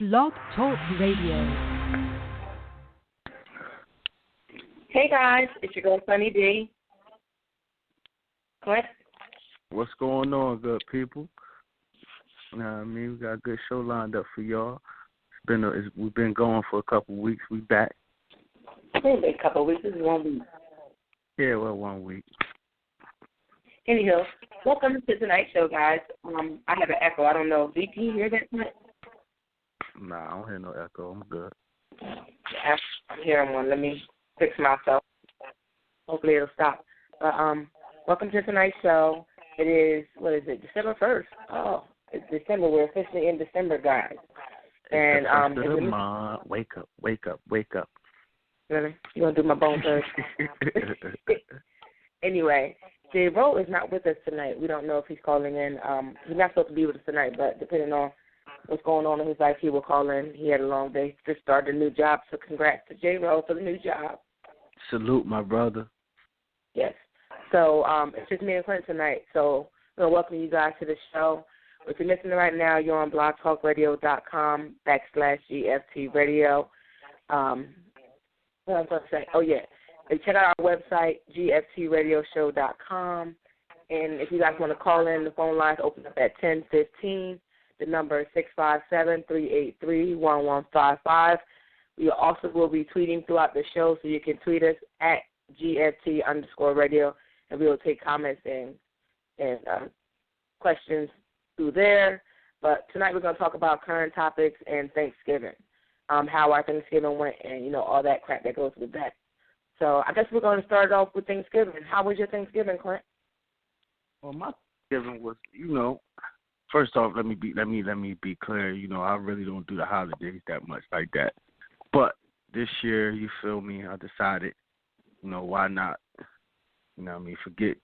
Blog Talk Radio. Hey guys, it's your girl Sunny D. Clint? What's going on, good people? You know what I mean? We got a good show lined up for y'all. We've been going for a couple of weeks. We back. It's been a couple of weeks. This is 1 week. Yeah, well, 1 week. Anywho, welcome to tonight's show, guys. I have an echo. I don't know. Can you hear that, Clint? Nah, I don't hear no echo. I'm good. Yeah, I'm hearing one. Let me fix myself. Hopefully it'll stop. But welcome to tonight's show. It is, December 1st. Oh, it's December. We're officially in December, guys. And it's the month. Wake up, wake up, wake up. Really? You want to do my bone first? Anyway, J. Rowe is not with us tonight. We don't know if he's calling in. He's not supposed to be with us tonight, but depending on what's going on in his life, he will call in. He had a long day. Just started a new job, so congrats to J. Rowe for the new job. Salute, my brother. Yes. So it's just me and Clint tonight. So we're going to welcome you guys to the show. If you're listening right now, you're on blogtalkradio.com/GFT radio. What was I going to say? Oh, yeah. And check out our website, gftradioshow.com. And if you guys want to call in, the phone lines open up at 10:15. The number is 657-383-1155. We also will be tweeting throughout the show, so you can tweet us at GFT_radio, and we will take comments and questions through there. But tonight we're going to talk about current topics and Thanksgiving, how our Thanksgiving went, and, all that crap that goes with that. So I guess we're going to start off with Thanksgiving. How was your Thanksgiving, Clint? Well, my Thanksgiving was, first off, let me be clear. I really don't do the holidays that much like that. But this year, you feel me? I decided, why not? Forget,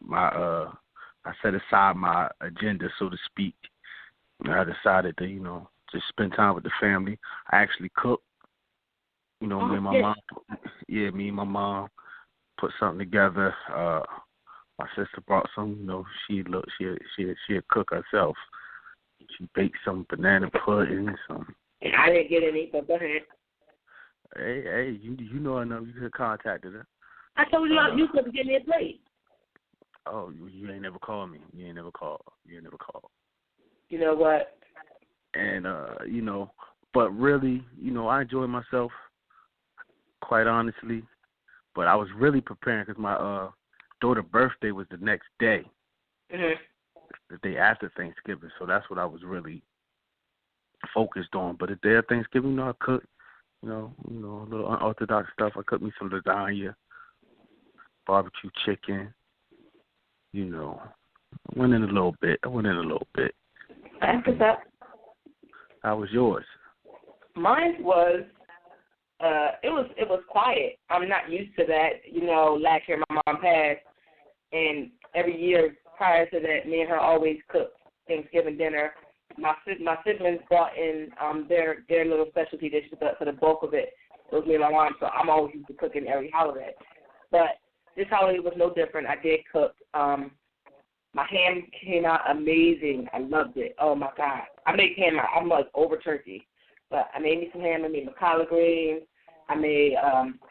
my I set aside my agenda, so to speak. I decided to, just spend time with the family. I actually cooked. Me and my mom. Yeah, me and my mom put something together. My sister brought some. She a cook herself. She baked some banana pudding. I didn't get any, but go ahead. Hey, you know enough. You could have contacted her. I told you you could get me a plate. Oh, you ain't never called me. You ain't never called. You know what? And but really, I enjoyed myself. Quite honestly, but I was really preparing because my daughter's birthday was the next day, the day after Thanksgiving. So that's what I was really focused on. But the day of Thanksgiving, I cooked, a little unorthodox stuff. I cooked me some lasagna, barbecue chicken. I went in a little bit. That's what's up. How was yours? Mine was. It was quiet. I'm not used to that. Last year my mom passed, and every year prior to that, me and her always cooked Thanksgiving dinner. My siblings brought in their little specialty dishes, but for the bulk of it was me and my mom. So I'm always used to cooking every holiday. But this holiday was no different. I did cook. My ham came out amazing. I loved it. Oh my God, I make ham. I'm like over turkey. But I made me some ham. I made my collard greens. I made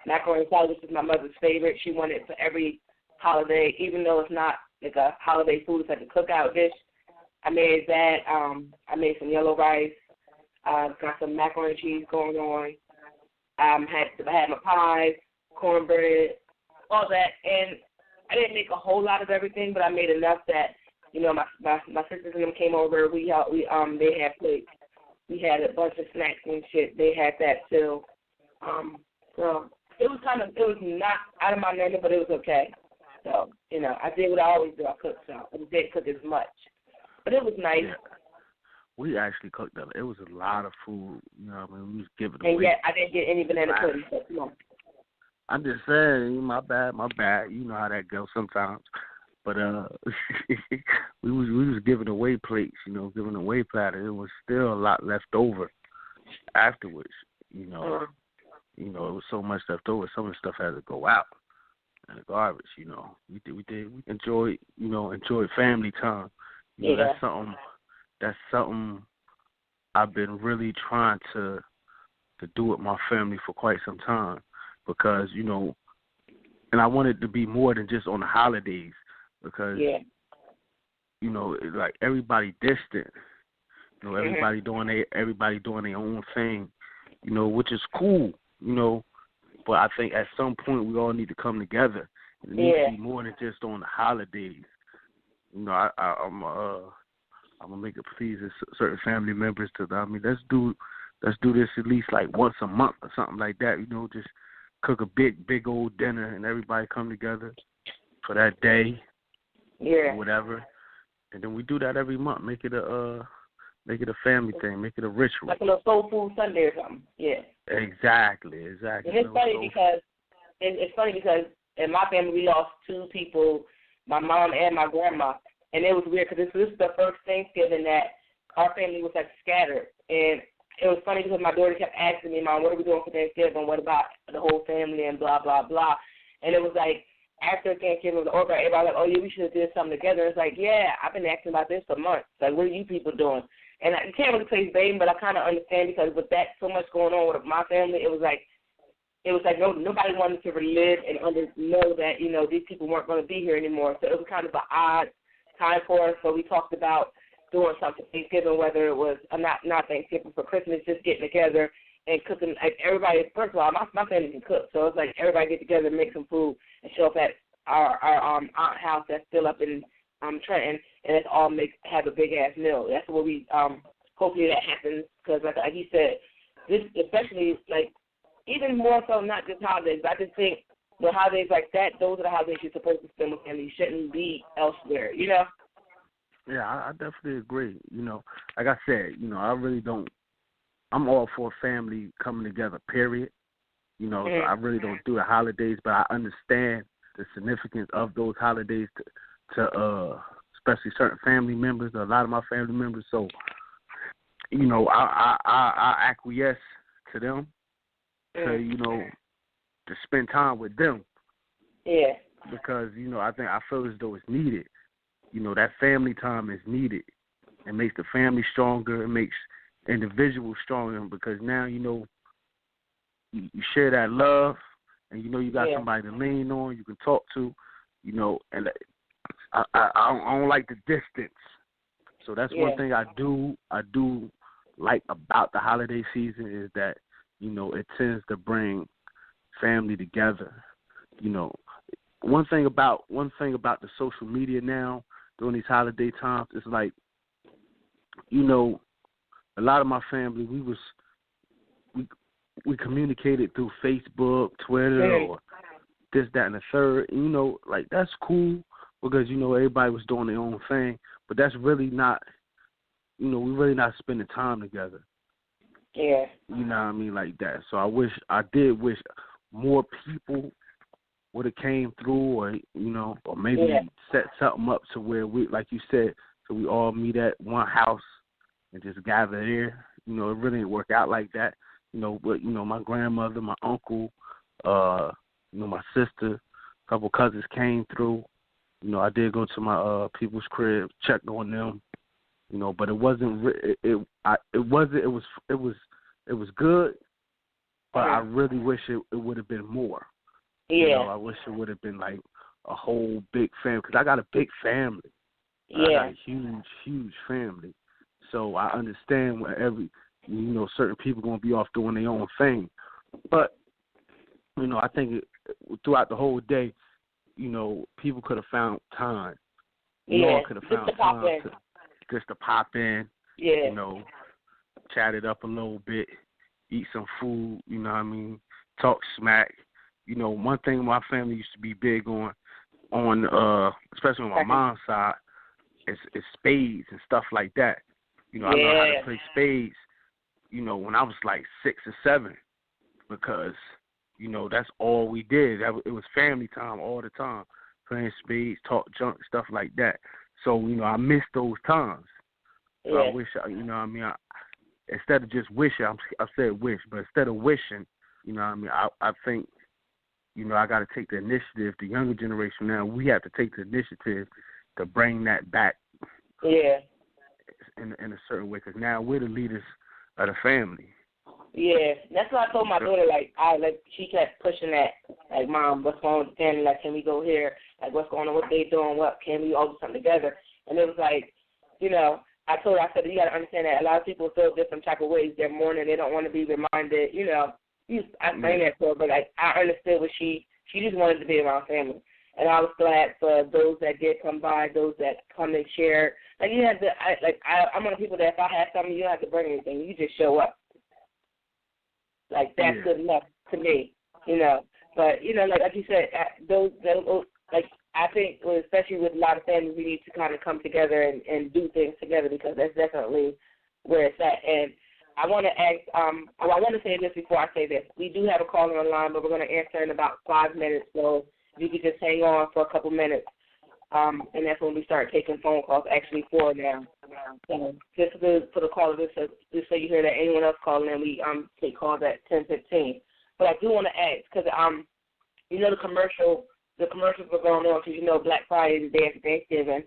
macaroni salad, which is my mother's favorite. She wanted it for every holiday, even though it's not like a holiday food. It's like a cookout dish. I made that. I made some yellow rice. Got some macaroni and cheese going on. I had my pies, cornbread, all that. And I didn't make a whole lot of everything, but I made enough that, my sisters and them came over. They had plates. We had a bunch of snacks and shit. They had that too. So it was not out of my menu, but it was okay. So, I did what I always do. I cooked, so I didn't cook as much. But it was nice. Yeah. We actually cooked it. It was a lot of food. We was giving away. And yet I didn't get any banana pudding, so come on. I'm just saying, my bad. You know how that goes sometimes. But we was giving away plates, giving away platters. It was still a lot left over afterwards, It was so much left over. Some of the stuff had to go out in the garbage, We enjoyed family time. That's something I've been really trying to do with my family for quite some time because, you know, and I want it to be more than just on the holidays because, you know, like everybody distant, you know, everybody doing their own thing, you know, which is cool, you know, but I think at some point we all need to come together. It needs to be more than just on the holidays. You know, I'm gonna make it please certain family members to. I mean, let's do this at least like once a month or something like that. You know, just cook a big old dinner and everybody come together for that day, or whatever. And then we do that every month. Make it a family thing. Make it a ritual. Like a little soul food Sunday or something. Yeah. Exactly. And it's funny because in my family we lost two people, my mom and my grandma. And it was weird because this is the first Thanksgiving that our family was like scattered. And it was funny because my daughter kept asking me, Mom, what are we doing for Thanksgiving? What about the whole family and blah, blah, blah. And it was like after Thanksgiving was over, everybody was like, oh, yeah, we should have did something together. It's like, yeah, I've been asking about this for months. Like, what are you people doing? And you can't really place blame, but I kind of understand because with that so much going on with my family, it was like nobody wanted to relive and know that, you know, these people weren't going to be here anymore. So it was kind of an odd time for us. So we talked about doing something for Thanksgiving, whether it was not Thanksgiving, for Christmas, just getting together and cooking. Like everybody, first of all, my family can cook, so it's like everybody get together and make some food and show up at our aunt house that's still up in Trenton, and let's all have a big ass meal. That's what we hopefully that happens because like he said, this especially like even more so not just holidays, but I just think the holidays like that, those are the holidays you're supposed to spend with family. You shouldn't be elsewhere, you know? Yeah, I definitely agree. You know, like I said, you know, I really don't. I'm all for family coming together, period. You know, so I really don't do the holidays, but I understand the significance of those holidays to especially certain family members, a lot of my family members. So, you know, I acquiesce to them to, you know, to spend time with them. Yeah. Because, you know, I feel as though it's needed. You know, that family time is needed. It makes the family stronger. It makes individuals stronger because now, you know, you share that love and, you know, you got somebody to lean on, you can talk to, you know, and I don't like the distance. So that's one thing I do like about the holiday season is that, you know, it tends to bring family together. You know, one thing about the social media now during these holiday times is like, you know, a lot of my family we communicated through Facebook, Twitter, or this, that, and the third. And, you know, like that's cool because, you know, everybody was doing their own thing, but that's really not, you know, we're really not spending time together. Yeah. You know what I mean, like that. So I did wish more people would have came through, or you know, or maybe set something up to where we, like you said, so we all meet at one house and just gather there. You know, it really didn't work out like that. You know, but you know, my grandmother, my uncle, you know, my sister, a couple cousins came through. You know, I did go to my people's crib, checked on them. You know, but it wasn't. It was good, but I really wish it would have been more. Yeah. You know, I wish it would have been like a whole big family because I got a big family. Yeah. I got a huge family. So I understand when certain people going to be off doing their own thing. But, you know, I think throughout the whole day, you know, people could have found time. We all could have found time just to pop in, you know, chat it up a little bit, eat some food, you know what I mean, talk smack. You know, one thing my family used to be big on especially on my mom's side, is spades and stuff like that. You know, I learned how to play spades, you know, when I was like 6 or 7 because, you know, that's all we did. It was family time all the time, playing spades, talk junk, stuff like that. So, you know, I miss those times. So I wish, you know what I mean, instead of just wishing, I said wish, but instead of wishing, you know what I mean, I think, you know, I got to take the initiative. The younger generation now, we have to take the initiative to bring that back in a certain way because now we're the leaders of the family. Yeah, that's what I told my daughter. She kept pushing that. Like, Mom, what's going on with the family? Like, can we go here? Like, what's going on? What they doing? What can we all do something together? And it was like, I told her, I said, you got to understand that a lot of people feel different type of ways. They're mourning. They don't want to be reminded. I saying that to her, but I understood what she just wanted to be around family. And I was glad for those that did come by, those that come and share. Like, you have to. I'm one of the people that if I have something, you don't have to bring anything. You just show up. Like, that's good enough to me, But, like you said, I think, especially with a lot of families, we need to kind of come together and do things together, because that's definitely where it's at. And I want to ask, I want to say this before I say this. We do have a caller on the line, but we're going to answer in about 5 minutes, so if you could just hang on for a couple minutes. And that's when we start taking phone calls, actually 4 now. So just for the caller, just so you hear that anyone else calling in, we take calls at 10:15. But I do want to ask, because the commercials were going on, because Black Friday is the day after Thanksgiving.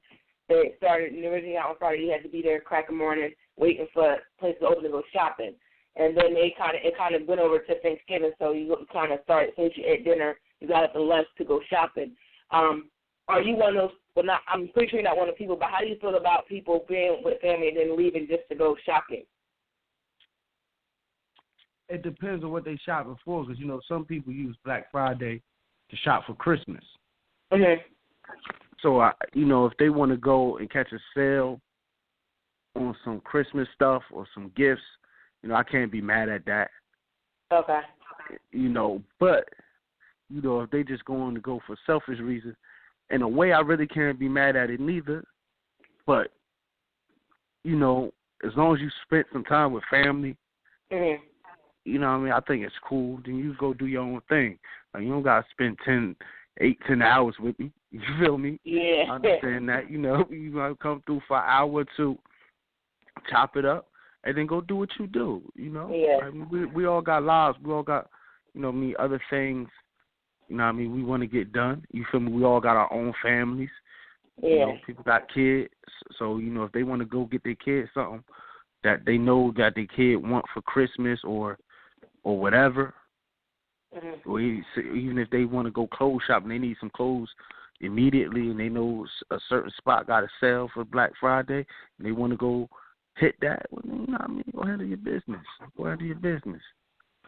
They started originally out on Friday. You had to be there crack of morning waiting for places to open to go shopping, and then it kind of went over to Thanksgiving. So you kind of started, since you ate dinner, you got up and lunch to go shopping. Are you one of those? Well, I'm pretty sure you're not one of the people, but how do you feel about people being with family and then leaving just to go shopping? It depends on what they shopping for, because, some people use Black Friday to shop for Christmas. Mm-hmm. So, if they want to go and catch a sale on some Christmas stuff or some gifts, I can't be mad at that. Okay. But, if they just going to go for selfish reasons, in a way, I really can't be mad at it neither. But, as long as you spent some time with family, mm-hmm. I think it's cool. Then you go do your own thing. Like, you don't got to spend 10 hours with me. You feel me? Yeah. I understand that. You might come through for an hour or two, chop it up, and then go do what you do, Yeah. I mean, we all got lives. We all got, other things, we want to get done. You feel me? We all got our own families. Yeah. People got kids. So, if they want to go get their kids something that they know that their kid want for Christmas or whatever, mm-hmm. or even if they want to go clothes shopping, they need some clothes immediately, and they know a certain spot got a sale for Black Friday, and they want to go hit that, well, go handle your business. Go handle your business.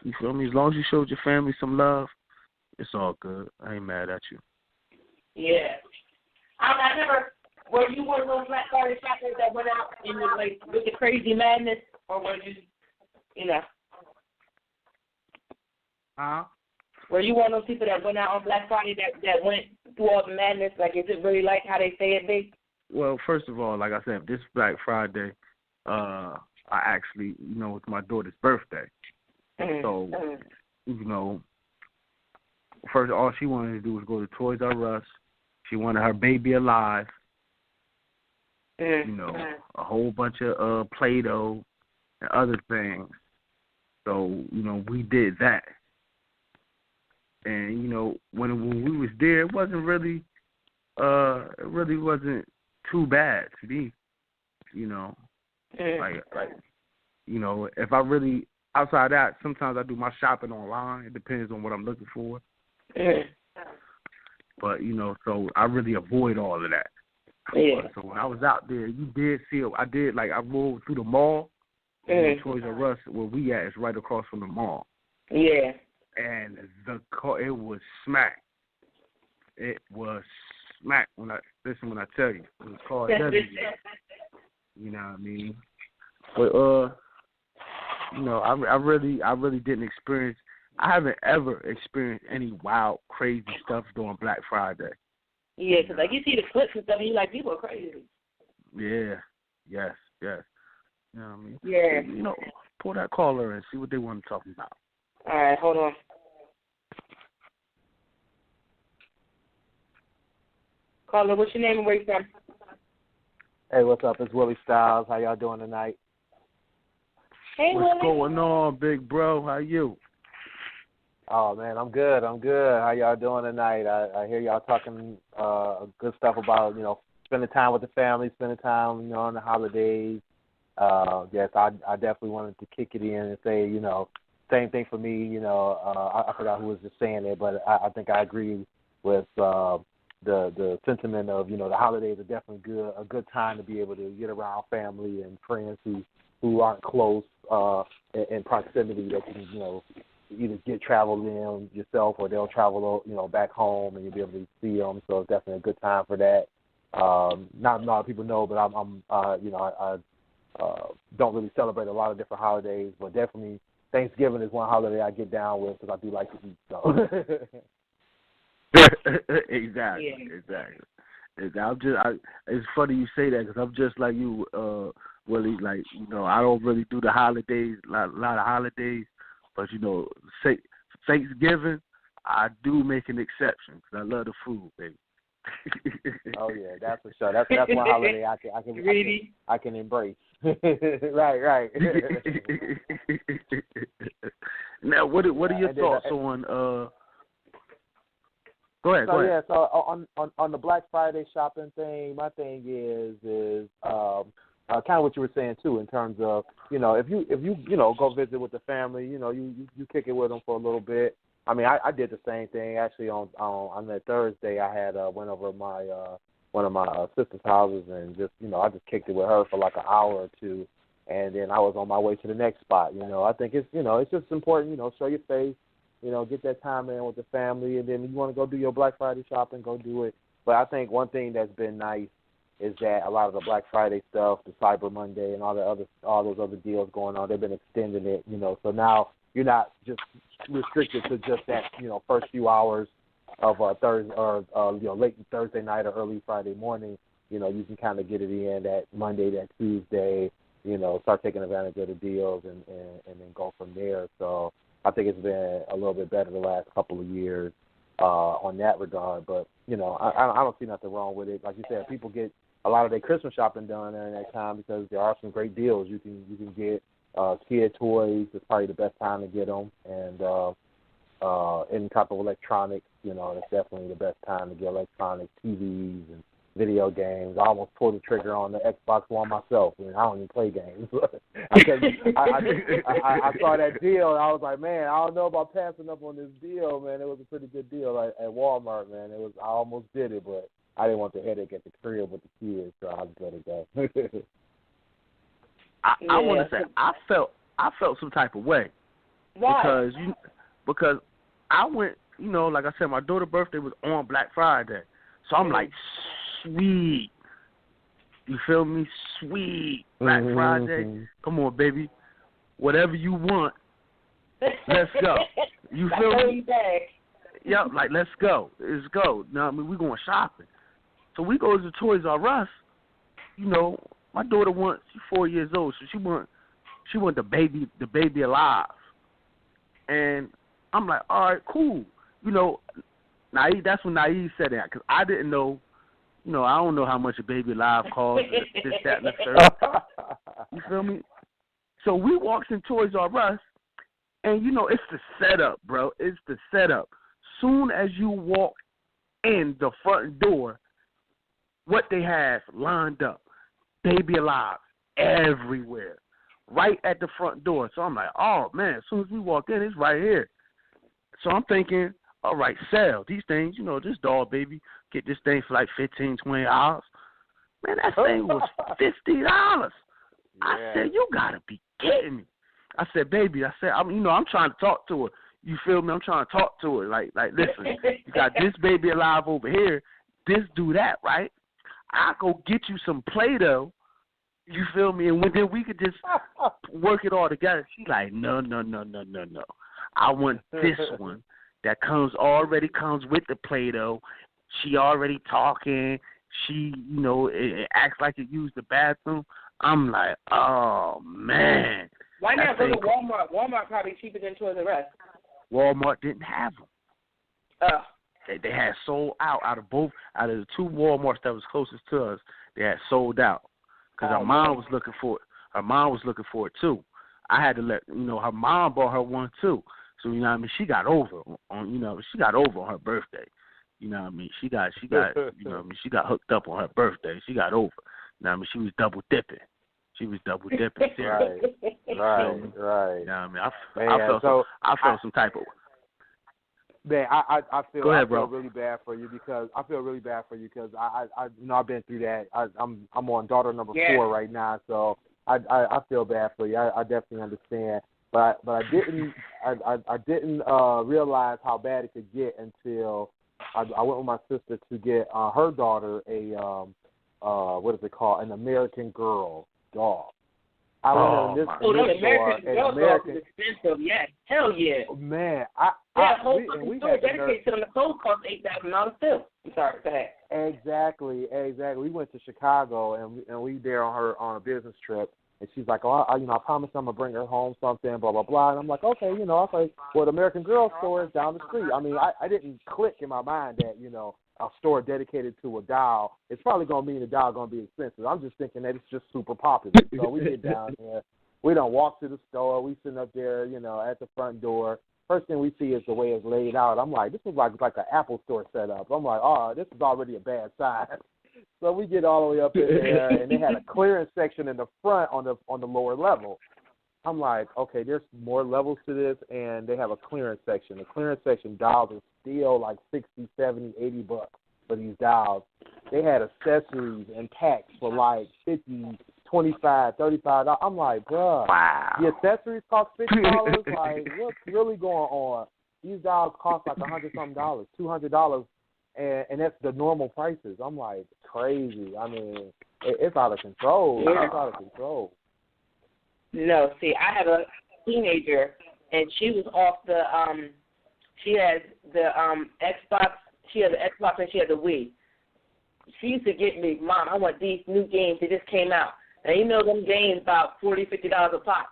You feel me? As long as you showed your family some love, it's all good. I ain't mad at you. Yeah. I never. Were you one of those Black Friday shoppers that went out and was like with the crazy madness, or were you, Were you one of those people that went out on Black Friday that went through all the madness? Like, is it really like how they say it be? Well, first of all, like I said, this Black Friday, I actually, it's my daughter's birthday. Mm-hmm. So, first, all she wanted to do was go to Toys R Us. She wanted her baby alive. Mm-hmm. A whole bunch of Play-Doh and other things. So, we did that. And, when we was there, it wasn't really, wasn't too bad to me, Mm-hmm. Like, if I really, outside that, sometimes I do my shopping online. It depends on what I'm looking for. Mm-hmm. But, so I really avoid all of that. Yeah. So when I was out there, you did see, I rolled through the mall. Mm-hmm. Toys R Us, where we at, is right across from the mall. Yeah. And it was smack. It was smack when I tell you. It was called W. You know what I mean? But I really didn't experience. I haven't ever experienced any wild, crazy stuff during Black Friday. Yeah, because like you see the clips and stuff, and you're like, people are crazy. Yeah. Yes. You know what I mean? Yeah. Pull that caller and see what they want to talk about. All right, hold on. Caller, what's your name and where you from? Hey, what's up? It's Willie Styles. How y'all doing tonight? Hey, What's Willie. going on, big bro? How you? Oh, man, I'm good. How y'all doing tonight? I hear y'all talking good stuff about, spending time with the family, spending time, on the holidays. yes, I definitely wanted to kick it in and say, same thing for me. I forgot who was just saying it, but I think I agree with the sentiment of, the holidays are definitely a good time to be able to get around family and friends who aren't close in proximity that you can, either get traveled in yourself or they'll travel, back home and you'll be able to see them. So it's definitely a good time for that. Not a lot of people know, but I don't really celebrate a lot of different holidays, but definitely Thanksgiving is one holiday I get down with because I do like to eat. So. Exactly. It's funny you say that because I'm just like you, Willie. Like, I don't really do the holidays, a lot of holidays, but Thanksgiving, I do make an exception because I love the food, baby. Oh yeah, that's for sure. That's one holiday I can embrace. Right. Now, what are your thoughts on? Go ahead. Yeah, so on the Black Friday shopping thing, my thing is kind of what you were saying too, in terms of if you go visit with the family, you kick it with them for a little bit. I mean, I did the same thing actually on that Thursday. I had went over my one of my sister's houses and just I just kicked it with her for like an hour or two, and then I was on my way to the next spot. I think it's it's just important. Show your face. Get that time in with the family, and then you want to go do your Black Friday shopping, go do it. But I think one thing that's been nice is that a lot of the Black Friday stuff, the Cyber Monday, and all those other deals going on, they've been extending it. So now you're not just restricted to just that first few hours of Thursday or late Thursday night or early Friday morning. You can kind of get it in that Monday, that Tuesday. Start taking advantage of the deals and then go from there. So I think it's been a little bit better the last couple of years on that regard. But, I don't see nothing wrong with it. Like you said, people get a lot of their Christmas shopping done during that time because there are some great deals. You can get kid toys. It's probably the best time to get them. And any type of electronics, it's definitely the best time to get electronics, TVs, and video games. I almost pulled the trigger on the Xbox One myself. I don't even play games. I saw that deal, and I was like, man, I don't know about passing up on this deal, man. It was a pretty good deal at Walmart, man. I almost did it, but I didn't want the headache at the crib with the kids, so I just let it go. I want to say I felt some type of way. Why? Because I went, like I said, my daughter's birthday was on Black Friday, so I'm like, sweet. You feel me? Sweet. Black Friday. Come on, baby. Whatever you want, let's go. You feel me? Yeah, like, let's go. Let's go. Now, we going shopping. So we go to Toys R Us. My daughter she's 4 years old, so she want the baby alive. And I'm like, all right, cool. Naive, that's when Naive said that, because I didn't know. I don't know how much a baby alive costs, this, that, and the third. You feel me? So we walks in Toys R Us, and, it's the setup, bro. It's the setup. Soon as you walk in the front door, what they have lined up, baby alive, everywhere, right at the front door. So I'm like, oh, man, as soon as we walk in, it's right here. So I'm thinking, all right, sell these things, this doll baby, get this thing for like $15, $20. Man, that thing was $50. Yeah. I said, you gotta be kidding me. I said, baby, I'm trying to talk to her. You feel me? I'm trying to talk to her. Like, listen, you got this baby alive over here, this do that, right? I'll go get you some Play-Doh. You feel me? And then we could just work it all together. She's like, no. I want this one that already comes with the Play-Doh. She already talking. She, it acts like it used the bathroom. I'm like, oh, man. Why not go to Walmart? Walmart probably cheaper than Toys R Us. Walmart didn't have them. They had sold out of the two Walmarts that was closest to us. They had sold out because her mom was looking for it. Her mom was looking for it too. I had to let her mom bought her one too. So she got over on she got over on her birthday. She got she got hooked up on her birthday. She got over. She was double dipping. She was double dipping. Right. Right. You Right. know what I mean? Man, I felt some type of. Man, I feel Go ahead, I feel bro. really bad for you because I've been through that. I'm on daughter number 4 right now, so I feel bad for you. I definitely understand, but I didn't realize how bad it could get until I went with my sister to get her daughter a what is it called, an American Girl doll. I went in this store, American Girl doll is expensive. Yes, hell yeah. Man, whole fucking store dedicated to them. The clothes cost $8,000 too. I'm sorry, go ahead. Exactly. We went to Chicago and we there on a business trip, and she's like, "Oh, I promise I'm gonna bring her home something, blah blah blah." And I'm like, "Okay, I was like, well, the American Girl store is down the street." I mean, I didn't click in my mind that a store dedicated to a doll, it's probably gonna mean the doll gonna be expensive. I'm just thinking that it's just super popular. So we get down there, we don't walk to the store, we sitting up there, at the front door. First thing we see is the way it's laid out. I'm like, this is like an Apple store setup. I'm like, oh, this is already a bad sign. So we get all the way up in there, and they had a clearance section in the front on the lower level. I'm like, okay, there's more levels to this, and they have a clearance section. The clearance section dolls are still like $60, $70, $80 for these dolls. They had accessories and packs for like $50, $25, $35. I'm like, bruh, wow. The accessories cost $50. Like, what's really going on? These dolls cost like $100-something, $200, and that's the normal prices. I'm like, crazy. I mean, it's out of control. Yeah. It's out of control. No, see, I have a teenager, and she was off the she has the Xbox. She has the Xbox and she has the Wii. She used to get me, Mom, I want these new games that just came out. Now, them games about $40, $50 a pop.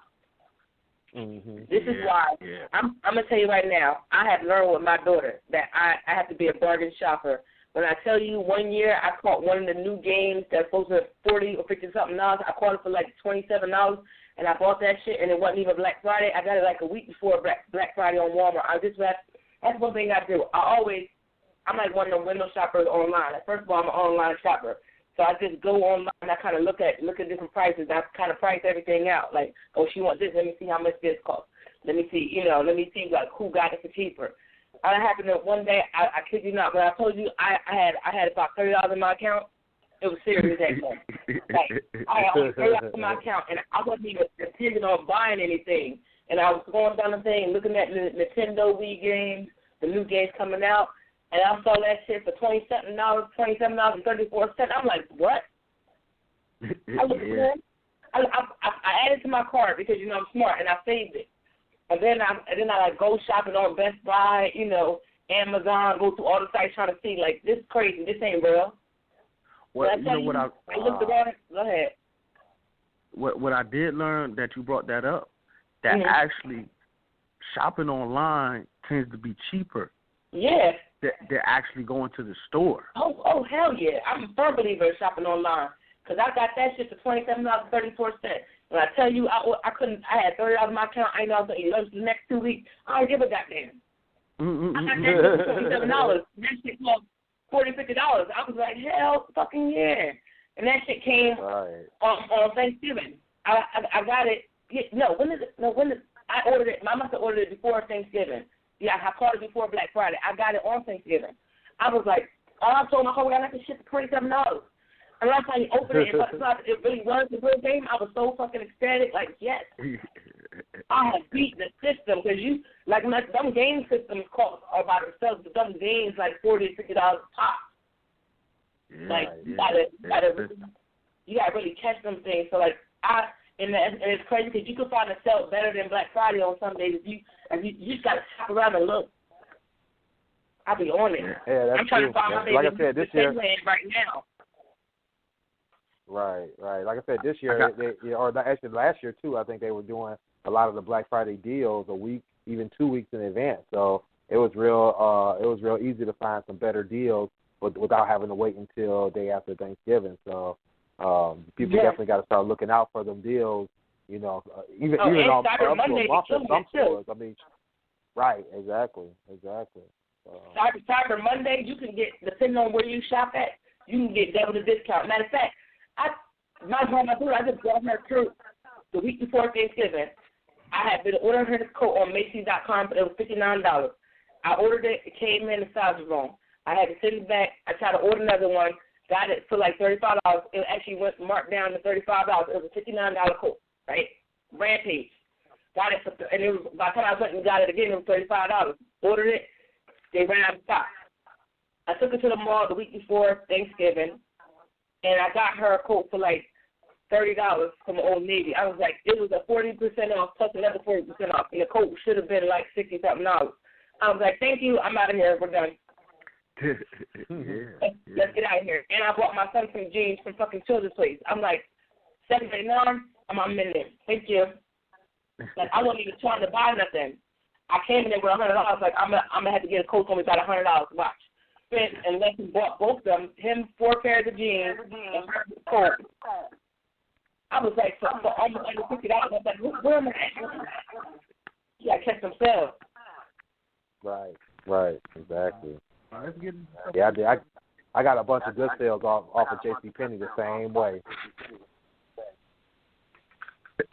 Mm-hmm. This is why I'm going to tell you right now, I have learned with my daughter that I have to be a bargain shopper. When I tell you 1 year I caught one of the new games that's supposed to be $40 or $50-something, I caught it for like $27, and I bought that shit, and it wasn't even Black Friday. I got it like a week before Black Friday on Walmart. That's one thing I do. I'm like one of the window shoppers online. First of all, I'm an online shopper. So I just go online and I kind of look at different prices. I kind of price everything out. Like, oh, she wants this. Let me see how much this costs. Let me see, like who got it for cheaper. I happened to one day, I kid you not, when I told you I had about $30 in my account, it was serious that day. Like, I had only $30 in my account, and I wasn't even intending on buying anything. And I was going down the thing, looking at the Nintendo Wii games, the new games coming out, and I saw that shit for $27.34. I'm like, what? I looked at it. I added it to my cart because I'm smart, and I saved it. And then I like go shopping on Best Buy, Amazon, go to all the sites trying to see like this is crazy, this ain't real. Well, I looked around. Go ahead. What I did learn that you brought that up, that actually shopping online tends to be cheaper. Yeah. They're actually going to the store. Oh hell yeah! I'm a firm believer in shopping online because I got that shit for $27.34. When I tell you I couldn't, I had $30 in my account. I know I was going to eat lunch the next 2 weeks. I don't give a goddamn. I got that shit for $27. That shit cost $40, $50. I was like, hell fucking yeah! And that shit came on Thanksgiving. I got it. I ordered it? I must have ordered it before Thanksgiving. Yeah, I caught it before Black Friday. I got it on Thanksgiving. I was like, I told my homie I got this shit for $27. And last time you opened it, it really was the real game. I was so fucking ecstatic. Like, yes. I have beat the system because them game systems cost all by themselves, but them games like $40, $50 a pop. You gotta really catch them things. So like and it's crazy because you can find a sale better than Black Friday on some days if you just gotta shop around and look. I'll be on it. Yeah, that's I'm trying to find my baby like I said, this year right now. Right. Like I said, this year, actually last year too, I think they were doing a lot of the Black Friday deals a week, even 2 weeks in advance. So it was real easy to find some better deals without having to wait until day after Thanksgiving. So people definitely got to start looking out for them deals. Even on Cyber Monday, some stores. I mean, right? Exactly. Cyber Monday, you can get, depending on where you shop at, you can get double the discount. Matter of fact, My grandma, I just bought her coat the week before Thanksgiving. I had been ordering her this coat on Macy's.com, but it was $59. I ordered it. It came in. The size was wrong. I had to send it back. I tried to order another one. Got it for like $35. It actually went marked down to $35. It was a $59 coat, right? Rampage. Got it for, and it was, by the time I went and got it again, it was $35. Ordered it. They ran out of stock. I took it to the mall the week before Thanksgiving, and I got her a coat for like $30 from Old Navy. I was like, it was a 40% off plus another 40% off, and the coat should have been like $60-something. I was like, thank you, I'm out of here, we're done. Let's get out of here. And I bought my son some jeans from fucking Children's Place. I'm like, $79, I'm in there. Thank you. Like, I wasn't even trying to buy nothing. I came in there with $100. Like, I'm gonna have to get a coat for me about $100. Watch. Spent and Leslie bought both of them. Him 4 pairs of jeans and her coat. I was like, for almost under $50. I was like, where am I at? You gotta catch them sales. Right, exactly. Let's get Yeah, I got a bunch of good sales off of JCPenney the same way.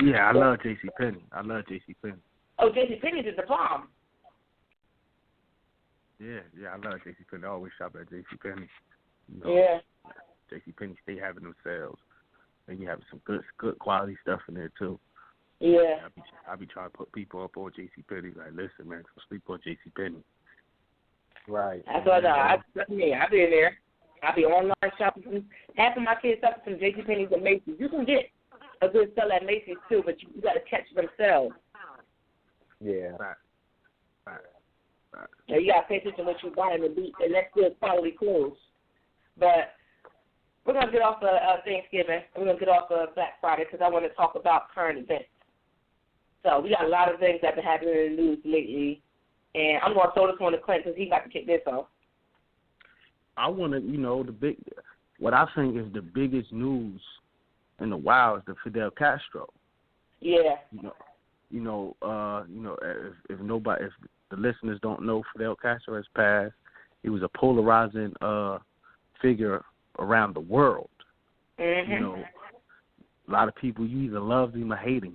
Yeah, I love JCPenney. Oh, JCPenney's is the bomb. Yeah, I love JCPenney. I always shop at JCPenney. You know, Yeah. JCPenney stay having them sales. And you have some good quality stuff in there, too. Yeah. I be trying to put people up on JCPenney. Like, listen, man, don't sleep on JCPenney. Right. That's what I be in there. I be online shopping. Half of my kids shopping from JCPenney's and Macy's. You can get a good sell at Macy's, too, but you got to catch them sales. Yeah. Right. Now, you got to pay attention to what you're buying and that's good quality clothes. But we're going to get off of Thanksgiving. We're going to get off of Black Friday because I want to talk about current events. So we got a lot of things that have been happening in the news lately. And I'm going to throw this one to Clint because he's about to kick this off. I want to, what I think is the biggest news in the wild is the Fidel Castro. Yeah. If the listeners don't know, Fidel Castro has passed. He was a polarizing figure around the world. Mm-hmm. A lot of people, you either loved him or hated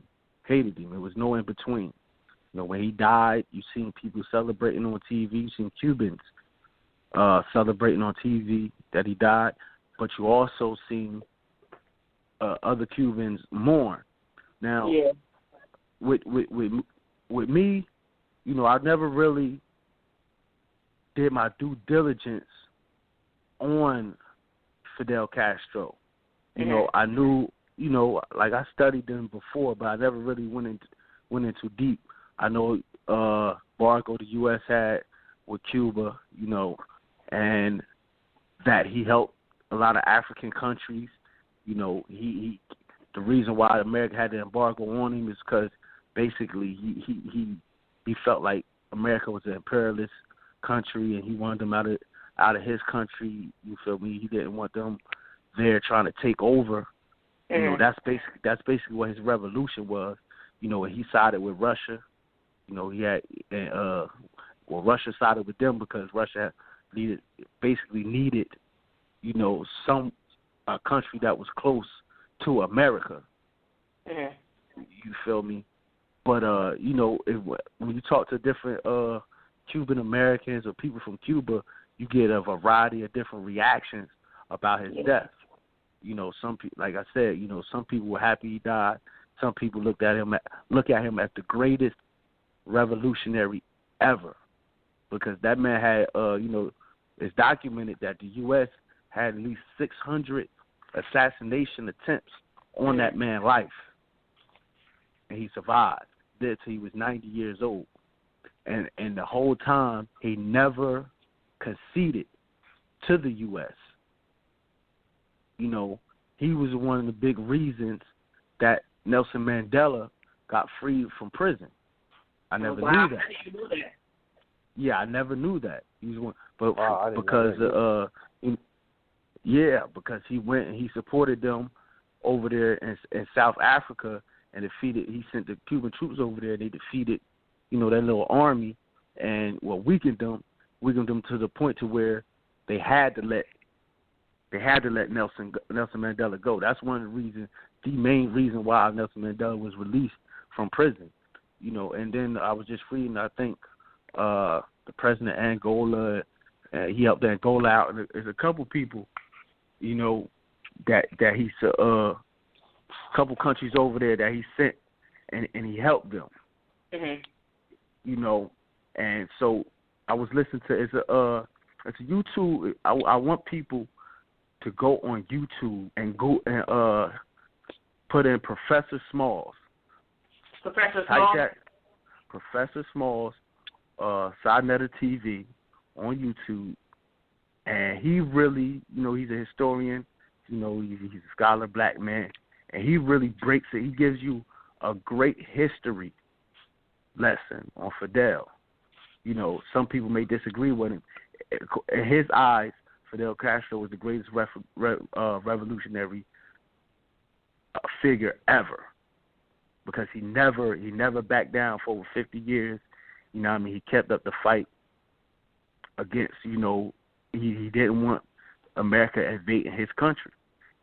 him. It was no in between. When he died, you seen people celebrating on TV. You seen Cubans celebrating on TV that he died, but you also seen other Cubans mourn. Now, with me, I never really did my due diligence on Fidel Castro. I knew, like I studied them before, but I never really went into deep. I know Barco, the U.S. had with Cuba, and that he helped a lot of African countries. He the reason why America had the embargo on him is because basically he felt like America was an imperialist country and he wanted them out of his country. You feel me? He didn't want them there trying to take over. That's basically what his revolution was. When he sided with Russia. He had Russia sided with them because Russia needed a country that was close to America. Mm-hmm. You feel me? But when you talk to different Cuban Americans or people from Cuba, you get a variety of different reactions about his death. Some people, like I said, some people were happy he died. Some people look at him as the greatest revolutionary ever, because that man had, it's documented that the U.S. had at least 600 assassination attempts on that man's life, and he survived. Till he was 90 years old, and the whole time he never conceded to the U.S. He was one of the big reasons that Nelson Mandela got freed from prison. I never knew that. I didn't know that. Yeah, I never knew that. He was one, but because he went and he supported them over there in South Africa and defeated. He sent the Cuban troops over there. They defeated, that little army, and weakened them to the point to where they had to let they had to let Nelson Mandela go. That's one of the main reason why Nelson Mandela was released from prison. And then I was just reading, I think, the president of Angola, he helped Angola out, and there's a couple people, that he's a couple countries over there that he sent, and he helped them. Mhm. And so I was listening to it's a YouTube. I want people to go on YouTube and go and put in Professor Smalls. Professor Type Small. that Professor Smalls, Side TV on YouTube, and he really, he's a historian. He's a scholar, black man, and he really breaks it. He gives you a great history lesson on Fidel. Some people may disagree with him. In his eyes, Fidel Castro was the greatest revolutionary figure ever, because he never backed down for over 50 years. He kept up the fight against, he didn't want America invading his country.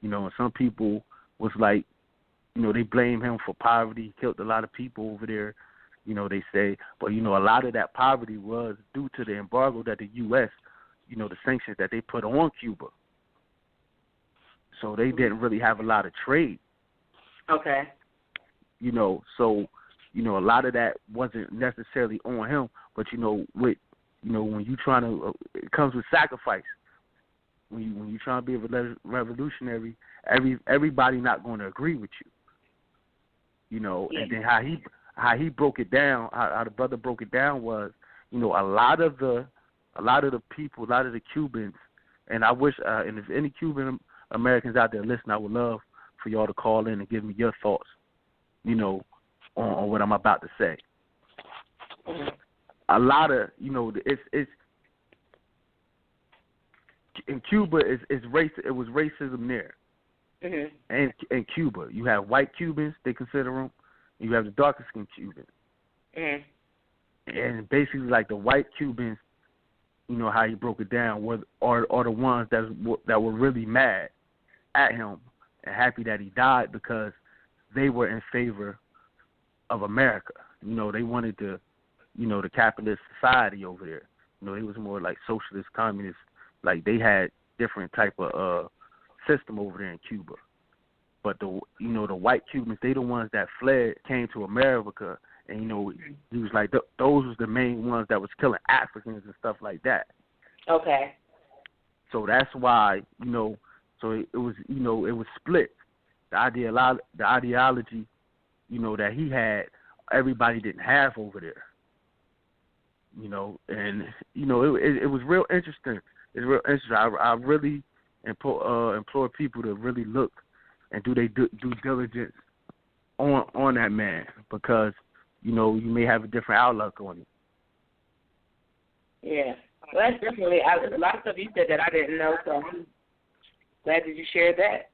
And some people was like, they blame him for poverty. He killed a lot of people over there, they say. But, a lot of that poverty was due to the embargo that the U.S., the sanctions that they put on Cuba. So they didn't really have a lot of trade. Okay. So, a lot of that wasn't necessarily on him, but, when you're trying to, it comes with sacrifice. When you're trying to be a revolutionary, everybody not going to agree with you. Yeah. And then how he broke it down, how the brother broke it down was, a lot of the people, a lot of the Cubans, and I wish, and if any Cuban Americans out there listening, I would love for y'all to call in and give me your thoughts, on what I'm about to say. Mhm. A lot of, it's in Cuba, it's race. It was racism there. Mhm. And in Cuba, you have white Cubans, they consider them. And you have the darker skinned Cubans. Mhm. And basically, like the white Cubans, how he broke it down, are the ones that were really mad at him and happy that he died, because they were in favor of America. They wanted the capitalist society over there. It was more like socialist, communist. Like they had different type of system over there in Cuba. But the white Cubans, they the ones that fled, came to America, and he was like those was the main ones that was killing Africans and stuff like that. Okay. So that's why so it was it was split. The ideology that he had, everybody didn't have over there. And it was real interesting. It's real interesting. I really implore people to really look and do their due diligence on that man, because you may have a different outlook on it. Yeah. Well, that's definitely a lot of stuff you said that I didn't know, so I'm glad that you shared that.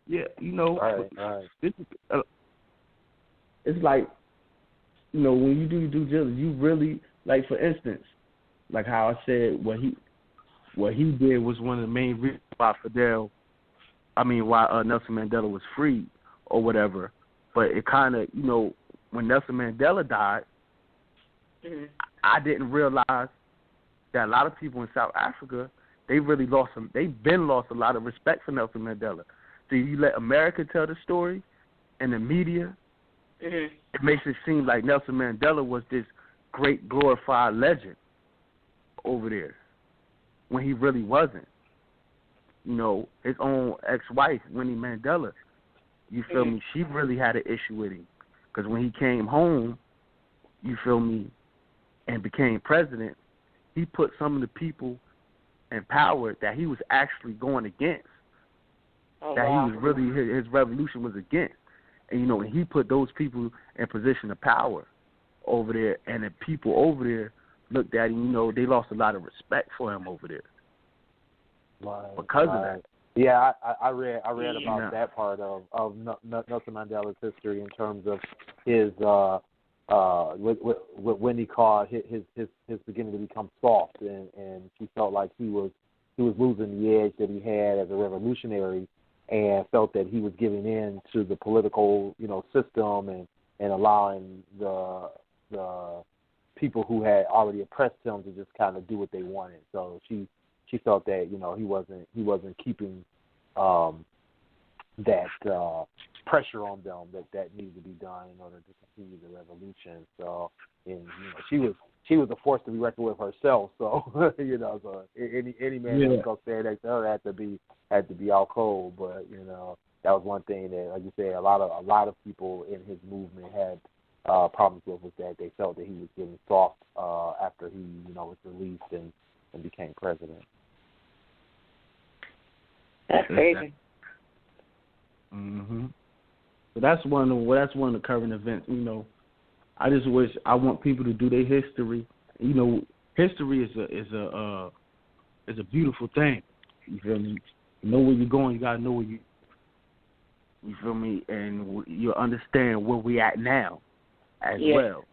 Yeah, All right. This is, it's like, when you do due diligence, you really, like, for instance, like how I said, what he did was one of the main reasons why Nelson Mandela was freed or whatever. But it kind of, when Nelson Mandela died, Mhm. I didn't realize that a lot of people in South Africa, they've lost a lot of respect for Nelson Mandela. So you let America tell the story and the media, Mhm. it makes it seem like Nelson Mandela was this great glorified legend over there, when he really wasn't. His own ex-wife, Winnie Mandela, you feel me, she really had an issue with him, because when he came home, you feel me, and became president, he put some of the people in power that he was actually going against, Oh, that wow. he was really, his revolution was against. And, and he put those people in position of power over there, and the people over there looked at him, they lost a lot of respect for him over there. Right, because of that. Yeah, I read about Yeah. that part of Nelson Mandela's history, in terms of his when he called his beginning to become soft, and she felt like he was losing the edge that he had as a revolutionary, and felt that he was giving in to the political, system and allowing the people who had already oppressed him to just kind of do what they wanted. So she felt that he wasn't keeping that pressure on them that needed to be done in order to continue the revolution. So, and she was a force to be reckoned with herself. So so any man that was gonna stand next to her had to be out cold. But that was one thing that, like you said, a lot of people in his movement had problems with, was that they felt that he was getting soft after he was released and became president. That's crazy. Mhm. So that's one of the current events. I just wish, I want people to do their history. History is a beautiful thing. You feel me? You know where you're going. You gotta know where you. You feel me? And you understand where we at now, as well.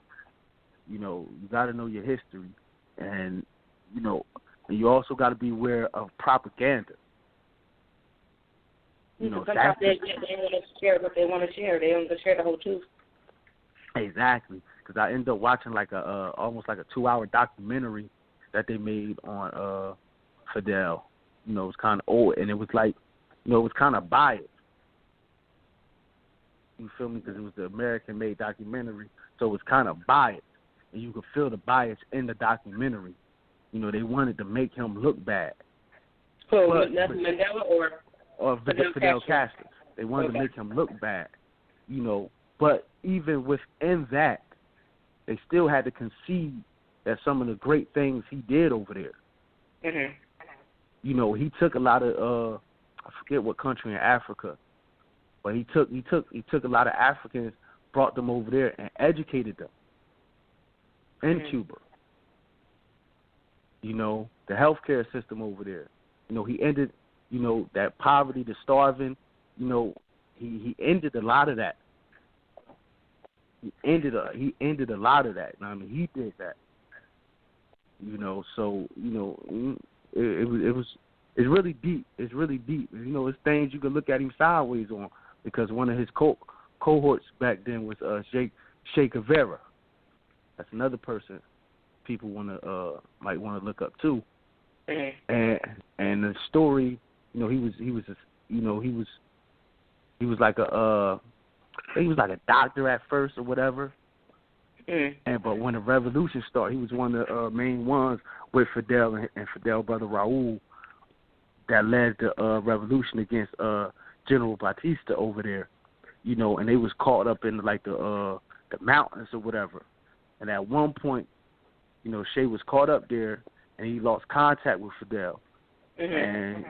You gotta know your history, and you also gotta be aware of propaganda. Sometimes they want to share what they want to share. They don't share the whole truth. Exactly, because I ended up watching like almost like a 2-hour documentary that they made on Fidel. It was kind of old, and it was like, it was kind of biased. You feel me? Because it was the American-made documentary, so it was kind of biased, and you could feel the bias in the documentary. They wanted to make him look bad. So Nelson Mandela or Fidel Castro. They wanted to make him look bad, But even within that, they still had to concede that some of the great things he did over there. Mhm. He took a lot of I forget what country in Africa, but he took a lot of Africans, brought them over there and educated them in Cuba. The healthcare system over there. He ended that poverty, the starving, he ended a lot of that. He ended a lot of that. He did that. So it's really deep. It's really deep. It's things you can look at him sideways on, because one of his cohorts back then was Che Guevara. That's another person people might want to look up too. And the story. He was like a doctor at first or whatever. But when the revolution started, he was one of the main ones with Fidel and Fidel brother Raul that led the revolution against General Batista over there. And they was caught up in like the mountains or whatever. And at one point, Che was caught up there and he lost contact with Fidel. And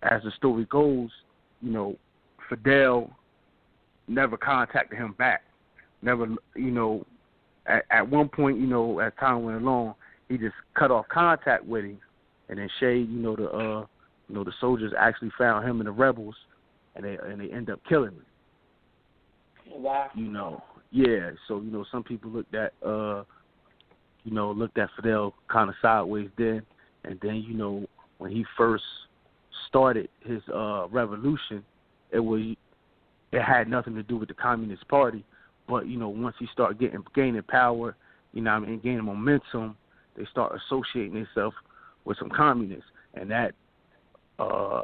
as the story goes, Fidel never contacted him back. Never, at one point, as time went along, he just cut off contact with him. And then Che, the soldiers actually found him and the rebels, and they end up killing him. Wow. Yeah. So some people looked at Fidel kind of sideways then, and then when he first started his revolution, it had nothing to do with the Communist Party, but once he started gaining power, and gaining momentum, they start associating themselves with some communists, and that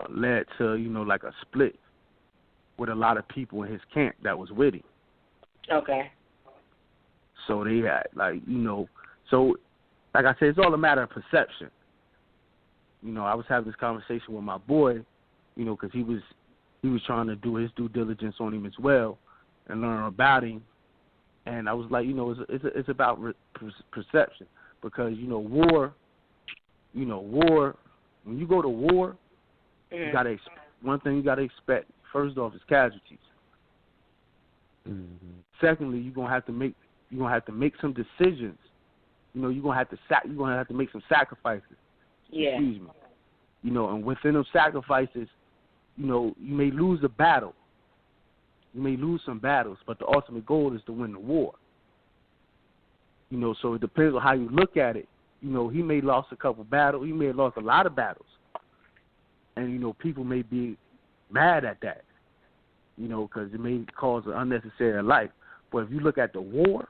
led to like a split with a lot of people in his camp that was with him. Okay. So they had so like I said, it's all a matter of perception. I was having this conversation with my boy, because he was trying to do his due diligence on him as well and learn about him. And I was like, it's about perception, because war. When you go to war, you gotta one thing you gotta expect first off is casualties. Secondly, you're gonna have to make some decisions. You're gonna have to make some sacrifices. Yeah. Excuse me. And within those sacrifices, you may lose a battle. You may lose some battles, but the ultimate goal is to win the war. So it depends on how you look at it. He may have lost a couple battles. He may have lost a lot of battles. And, people may be mad at that, because it may cause an unnecessary life. But if you look at the war,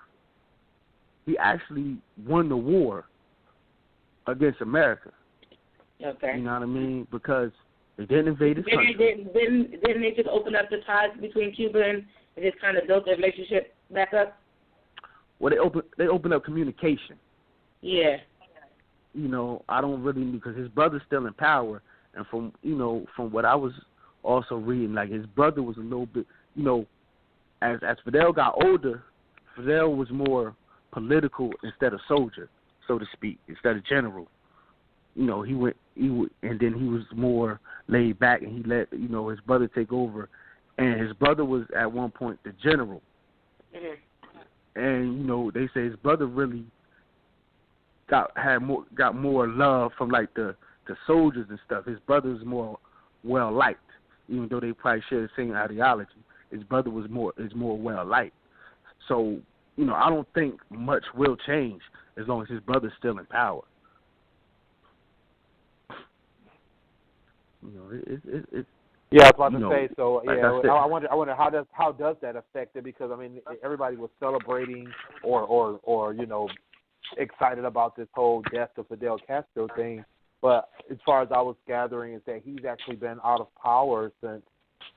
he actually won the war against America. Okay. You know what I mean? Because they didn't invade his country. Didn't they just open up the ties between Cuba and just kind of built their relationship back up? Well, they opened up communication. Yeah. I don't really, because his brother's still in power, and from what I was also reading, like his brother was a little bit, as Fidel got older, Fidel was more political instead of soldier, so to speak, instead of general. And then he was more laid back, and he let his brother take over, and his brother was at one point the general. Mm-hmm. And they say his brother really got more love from like the soldiers and stuff. His brother was more well liked, even though they probably share the same ideology. His brother is more well liked. So I don't think much will change as long as his brother's still in power. Yeah, I was about to say. So like yeah, I wonder how does that affect it? Because I mean, everybody was celebrating or excited about this whole death of Fidel Castro thing. But as far as I was gathering, is that he's actually been out of power since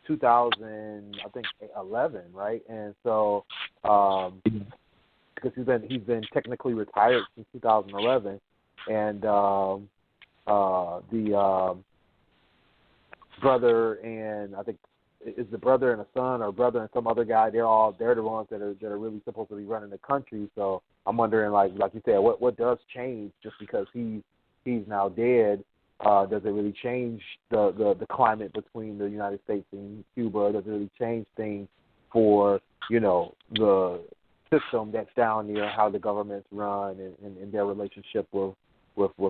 2011, right? And so because he's been technically retired since 2011, and the brother and I think is the brother and a son or brother and some other guy. They're the ones that are really supposed to be running the country. So I'm wondering, like you said, what does change just because he's now dead? Does it really change the climate between the United States and Cuba? Does it really change things for the system that's down there, how the governments run, and their relationship with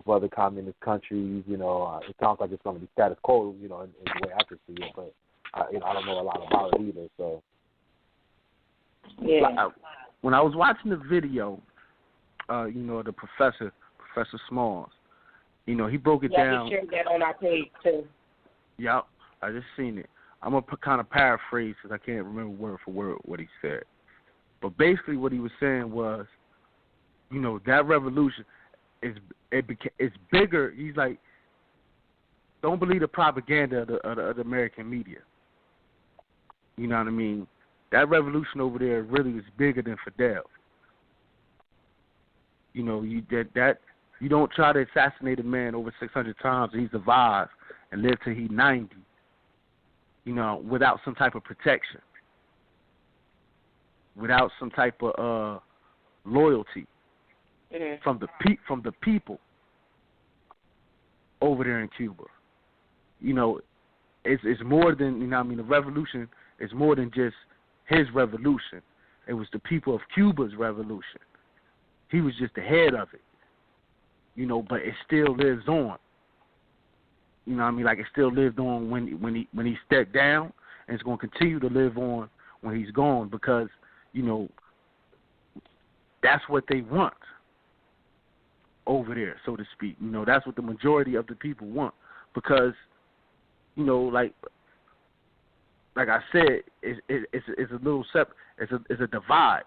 other communist countries? It sounds like it's going to be status quo, in the way I could see it, but I don't know a lot about it either. So yeah. When I was watching the video, the Professor Smalls, he broke it down. Yeah, he shared that on our page too. Yep, I just seen it. I'm gonna kind of paraphrase because I can't remember word for word what he said. But basically, what he was saying was, that revolution it's bigger. He's like, don't believe the propaganda of the American media. You know what I mean? That revolution over there really was bigger than Fidel. You don't try to assassinate a man over 600 times and he survives and live till he's 90. Without some type of protection, without some type of loyalty from the people over there in Cuba. It's more than the revolution is more than just his revolution. It was the people of Cuba's revolution. He was just the head of it. But it still lives on. Like it still lived on when he stepped down, and it's going to continue to live on when he's gone because, that's what they want over there, so to speak. That's what the majority of the people want because, like I said, it's a little it's a divide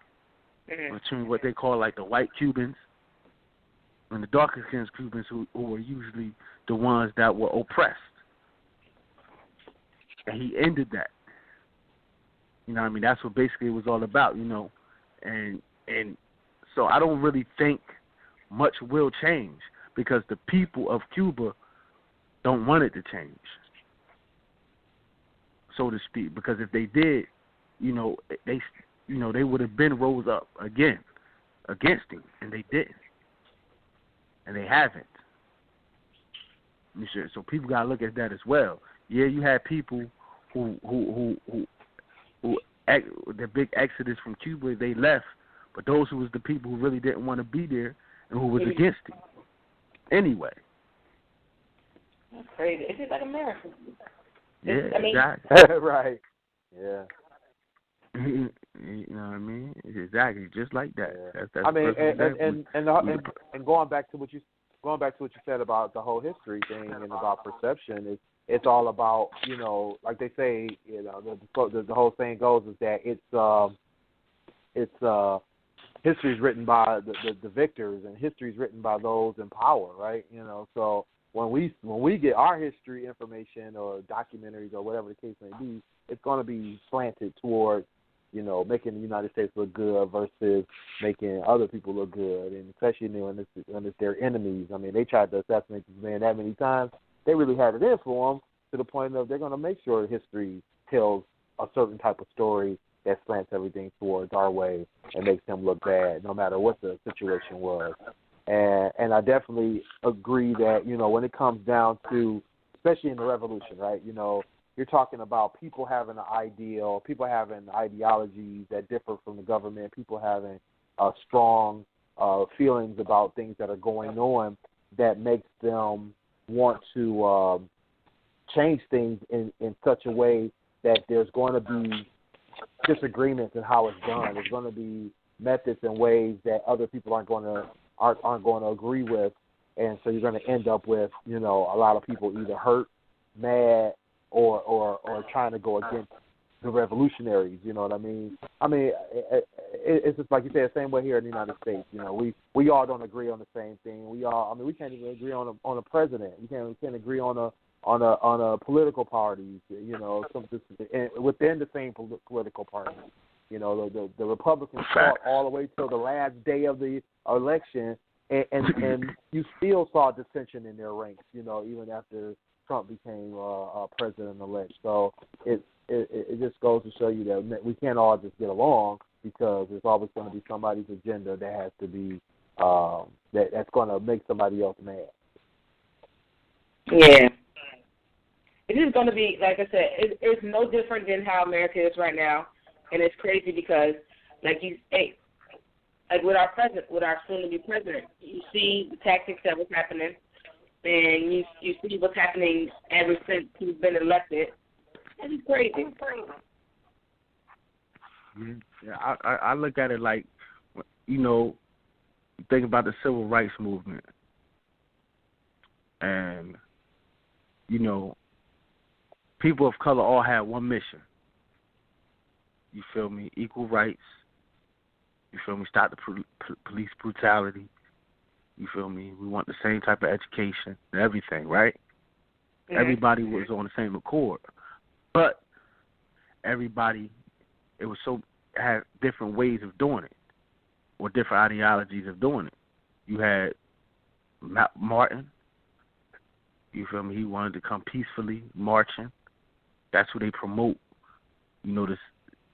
between what they call like the white Cubans and the darker skinned Cubans who were usually the ones that were oppressed. And he ended that. That's what basically it was all about, And so I don't really think much will change because the people of Cuba don't want it to change, so to speak. Because if they did, they would have been rose up again against him, and they didn't. And they haven't. So people gotta look at that as well. Yeah, you had people who the big exodus from Cuba, they left, but those who was the people who really didn't want to be there and who was against him. Anyway. That's crazy. It's just like America. Yeah, exactly. Right. Yeah. You know what I mean? Exactly, just like that. Yeah. That's and going back to what you said about the whole history thing and about perception, it's all about, you know, like they say, you know, the whole saying goes is that it's history is written by the victors, and history is written by those in power, right? You know, so when we get our history information or documentaries or whatever the case may be, it's going to be slanted toward, you know, making the United States look good versus making other people look good, and especially when it's their enemies. I mean, they tried to assassinate this man that many times. They really had it in for them to the point of they're going to make sure history tells a certain type of story that slants everything towards our way and makes them look bad, no matter what the situation was. And I definitely agree that, you know, when it comes down to, especially in the revolution, right, you know, you're talking about people having an ideal, people having ideologies that differ from the government, people having strong feelings about things that are going on that makes them want to change things in such a way that there's going to be disagreements in how it's done. There's going to be methods and ways that other people aren't going to agree with, and so you're going to end up with, you know, a lot of people either hurt, mad, or trying to go against the revolutionaries. You know what I mean? I mean, it's just like you said, the same way here in the United States. You know, we all don't agree on the same thing. We can't even agree on a president. We can't agree on a political party. You know, within the same political party. You know, the Republicans fought all the way till the last day of the election, and you still saw dissension in their ranks. You know, even after Trump became president-elect. So it just goes to show you that we can't all just get along, because there's always going to be somebody's agenda that has to be that's going to make somebody else mad. Yeah. It is going to be, like I said, it's no different than how America is right now, and it's crazy because, like with our president, with our soon-to-be president, you see the tactics that was happening. And you see what's happening ever since he's been elected. It's crazy. Yeah, I look at it like, you know, think about the civil rights movement. And, you know, people of color all had one mission. You feel me? Equal rights. You feel me? Stop the police brutality. You feel me? We want the same type of education and everything, right? Mm-hmm. Everybody was on the same accord. But everybody, had different ways of doing it, or different ideologies of doing it. You had Martin, you feel me? He wanted to come peacefully, marching. That's what they promote. You know,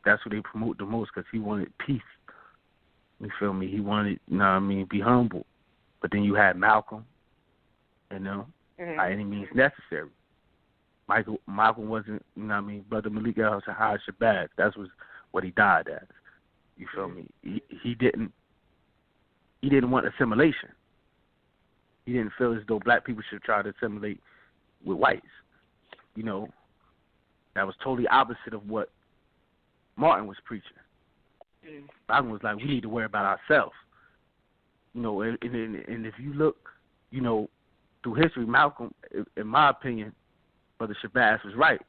that's what they promote the most, because he wanted peace. You feel me? He wanted, you know what I mean, be humble. But then you had Malcolm, you know, by any means necessary. Malcolm wasn't, you know what I mean, Brother Malik El-Shabazz Shabazz. That was what he died as. You feel me? He didn't want assimilation. He didn't feel as though black people should try to assimilate with whites. You know, that was totally opposite of what Martin was preaching. Malcolm was like, we need to worry about ourselves. You know, and if you look, you know, through history, Malcolm, in my opinion, Brother Shabazz was right.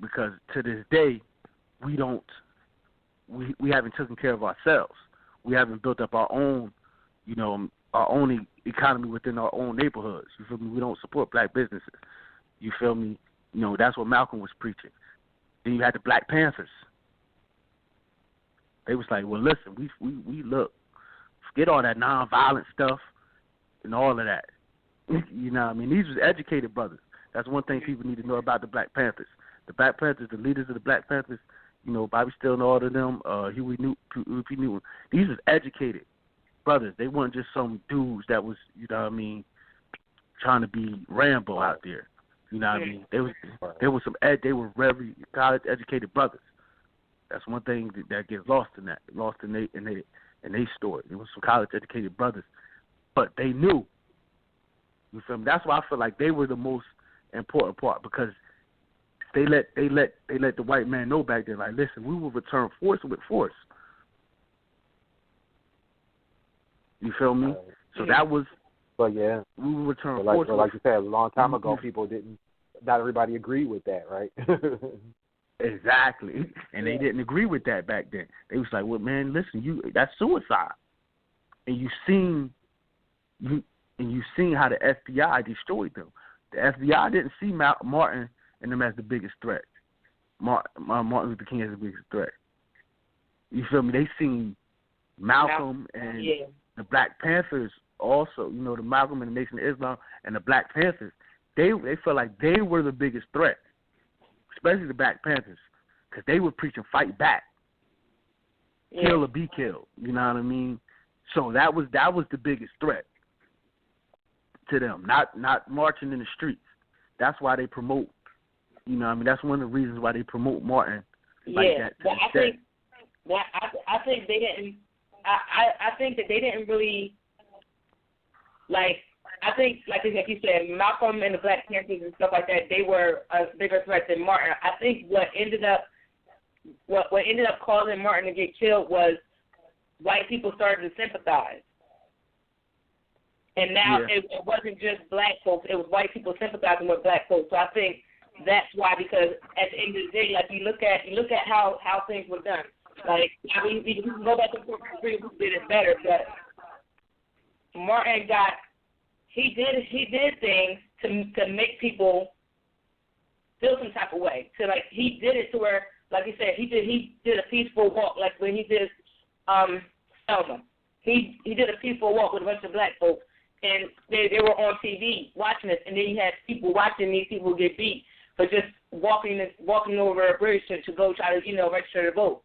Because to this day, we haven't taken care of ourselves. We haven't built up our own, you know, our own economy within our own neighborhoods. You feel me? We don't support black businesses. You feel me? You know, that's what Malcolm was preaching. Then you had the Black Panthers. They was like, well, listen, we look. Forget all that nonviolent stuff and all of that. You know what I mean? These was educated brothers. That's one thing people need to know about the Black Panthers. The Black Panthers, the leaders of the Black Panthers, you know, Bobby Still and all of them, Huey Newton. These was educated brothers. They weren't just some dudes that was, you know what I mean, trying to be Rambo out there. You know what I mean? They were very college educated brothers. That's one thing that gets lost in they story. It was some college educated brothers, but they knew. You feel me? That's why I feel like they were the most important part, because they let the white man know back then, like, listen, we will return force with force. You feel me? So that was But yeah, we would return but force. like you said, a long time ago, Mhm. people didn't. Not everybody agreed with that, right? Exactly, and they didn't agree with that back then. They was like, "Well, man, listen, that's suicide." And you seen how the FBI destroyed them. The FBI didn't see Martin and them as the biggest threat. Martin Luther King as the biggest threat. You feel me? They seen Malcolm and the Black Panthers also. You know, the Malcolm and the Nation of Islam and the Black Panthers. They felt like they were the biggest threat, especially the Black Panthers, because they were preaching fight back, kill or be killed. You know what I mean? So that was the biggest threat to them, not marching in the streets. That's why they promote. You know what I mean? That's one of the reasons why they promote Martin like that. But I think they didn't. I think that they didn't really like. I think, like you said, Malcolm and the Black Panthers and stuff like that, they were a bigger threat than Martin. I think what ended up causing Martin to get killed was white people started to sympathize. And now it wasn't just black folks, it was white people sympathizing with black folks. So I think that's why, because at the end of the day, like you look at how things were done. Like, I mean, we can go back and forth and see who did it better, but Martin he did things to make people feel some type of way. So like he did it to where, like you said, he did a peaceful walk, like when he did Selma. He did a peaceful walk with a bunch of black folks, and they were on TV watching this, and then you had people watching these people get beat for just walking over a bridge to go try to register to vote.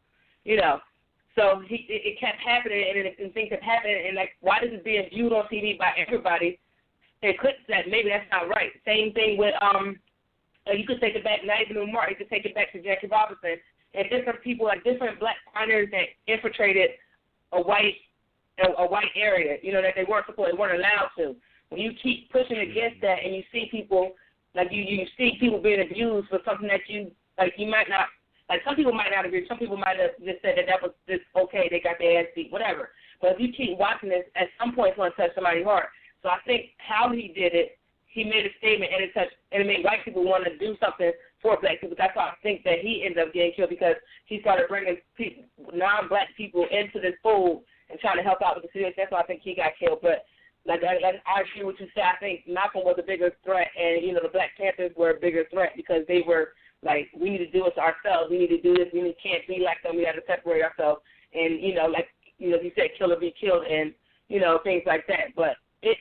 So it kept happening, and things kept happening, and like, why is it being viewed on TV by everybody? It clicks that maybe that's not right. Same thing with you could take it back, not even with Martin, you could take it back to Jackie Robinson and different people, like different black pioneers that infiltrated a white area, that they weren't allowed to. When you keep pushing against that, and you see people like you see people being abused for something that you might not. Like, some people might not agree. Some people might have just said that was just okay, they got their ass beat, whatever. But if you keep watching this, at some point it's going to touch somebody's heart. So I think how he did it, he made a statement, and it made white people want to do something for black people. That's why I think that he ended up getting killed, because he started bringing non-black people into this fold and trying to help out with the situation. That's why I think he got killed. But like I agree with what you said. I think Malcolm was a bigger threat, and the Black Panthers were a bigger threat, because they were like, we need to do it to ourselves. We need to do this. We can't be like them. We have to separate ourselves. And you said, kill or be killed, and things like that. But it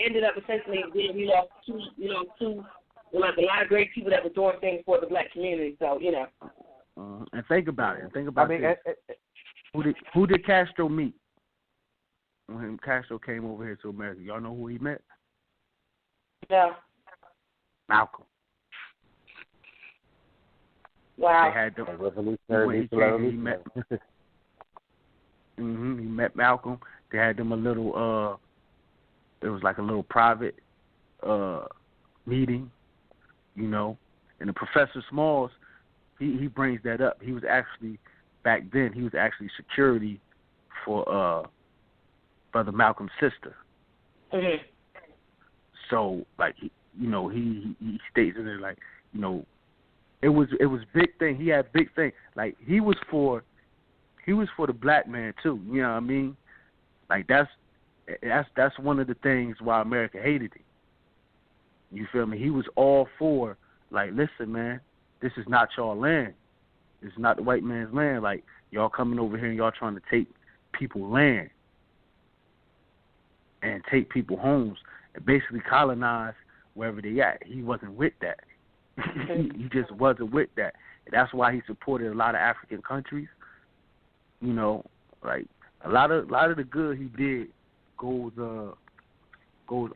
ended up essentially being we lost two like a lot of great people that were doing things for the black community. So and think about it. Who did Castro meet when Castro came over here to America? Y'all know who he met? Yeah. Malcolm. Wow. They had the revolutionary. He met Malcolm. They had them a little. It was like a little private meeting, and the Professor Smalls, he brings that up. He was actually back then. He was actually security for Brother Malcolm's sister. Mm-hmm. So like he states in there like it was big thing. He had big thing. Like he was for the black man too. You know what I mean? Like that's one of the things why America hated him. You feel me? He was all for, like, listen, man, this is not y'all land. This is not the white man's land. Like, y'all coming over here and y'all trying to take people land and take people homes and basically colonize wherever they at. He wasn't with that. He just wasn't with that. And that's why he supported a lot of African countries. Like a lot of the good he did goes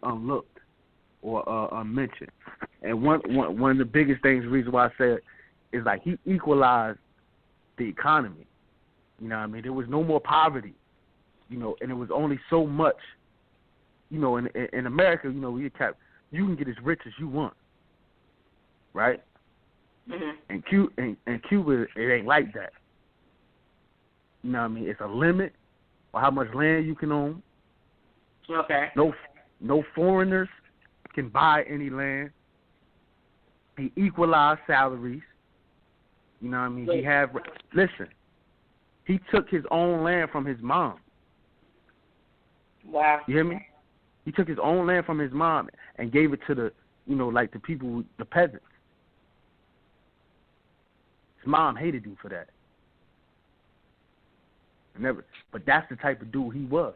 unlooked or unmentioned. And one of the biggest things, the reason why I say it, is like he equalized the economy. You know what I mean? There was no more poverty. And it was only so much. In America, you can get as rich as you want, right? Mm-hmm. And Cuba, it ain't like that. You know what I mean? It's a limit on how much land you can own. Okay. No no foreigners can buy any land. He equalized salaries. You know what I mean? He took his own land from his mom. Wow. You hear me? He took his own land from his mom and gave it to the, like the people, the peasants. His mom hated him for that. But that's the type of dude he was.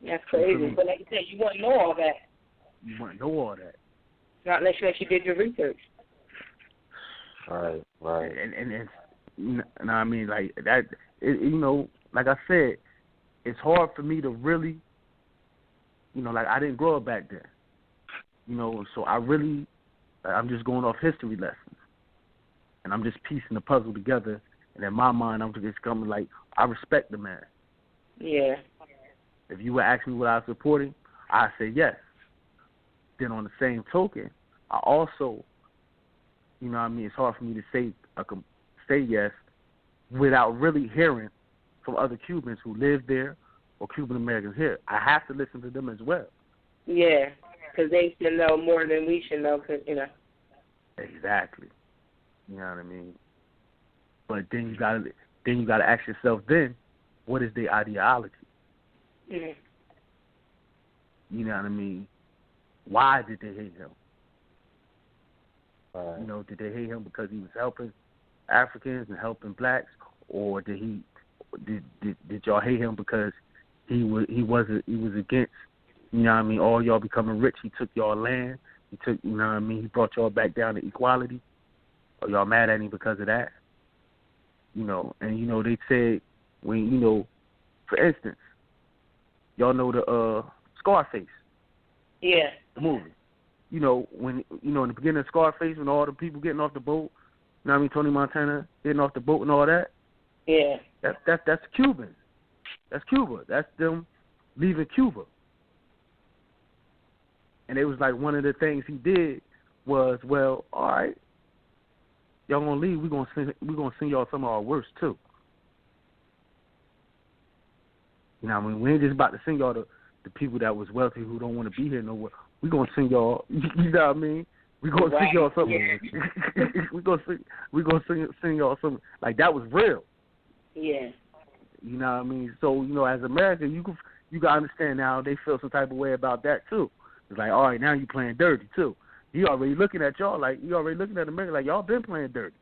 That's crazy. But like you said, you wouldn't know all that. You wouldn't know all that. Not unless you did your research. Right. And I mean, like that. Like I said, it's hard for me to really, like I didn't grow up back then. So I'm just going off history lessons, and I'm just piecing the puzzle together. And in my mind, I'm just coming like, I respect the man. Yeah. If you would ask me what I was supporting, I'd say yes. Then on the same token, I also, it's hard for me to say yes without really hearing from other Cubans who live there or Cuban Americans here. I have to listen to them as well. Yeah, because they should know more than we should know. Exactly. You know what I mean? But then you gotta ask yourself then, what is their ideology? Mm. You know what I mean? Why did they hate him? Did they hate him because he was helping Africans and helping blacks, or did y'all hate him because he was against, all y'all becoming rich? He took y'all land. He took, he brought y'all back down to equality. Or y'all mad at him because of that? And they said when for instance, y'all know the Scarface. Yeah. The movie. When in the beginning of Scarface, when all the people getting off the boat, Tony Montana getting off the boat and all that. Yeah. That's Cuban. That's Cuba. That's them leaving Cuba. And it was like one of the things he did was, well, all right, y'all gonna leave, we're gonna send y'all some of our worst too. We ain't just about to send y'all the people that was wealthy who don't want to be here nowhere. We're gonna send y'all, you know what I mean? We're gonna send y'all something. Yeah. we're gonna send y'all something. Like, that was real. Yeah. You know what I mean? So, as Americans, you can understand now they feel some type of way about that too. It's like, all right, now you playing dirty too. He already looking at y'all like, you already looking at America like y'all been playing dirty.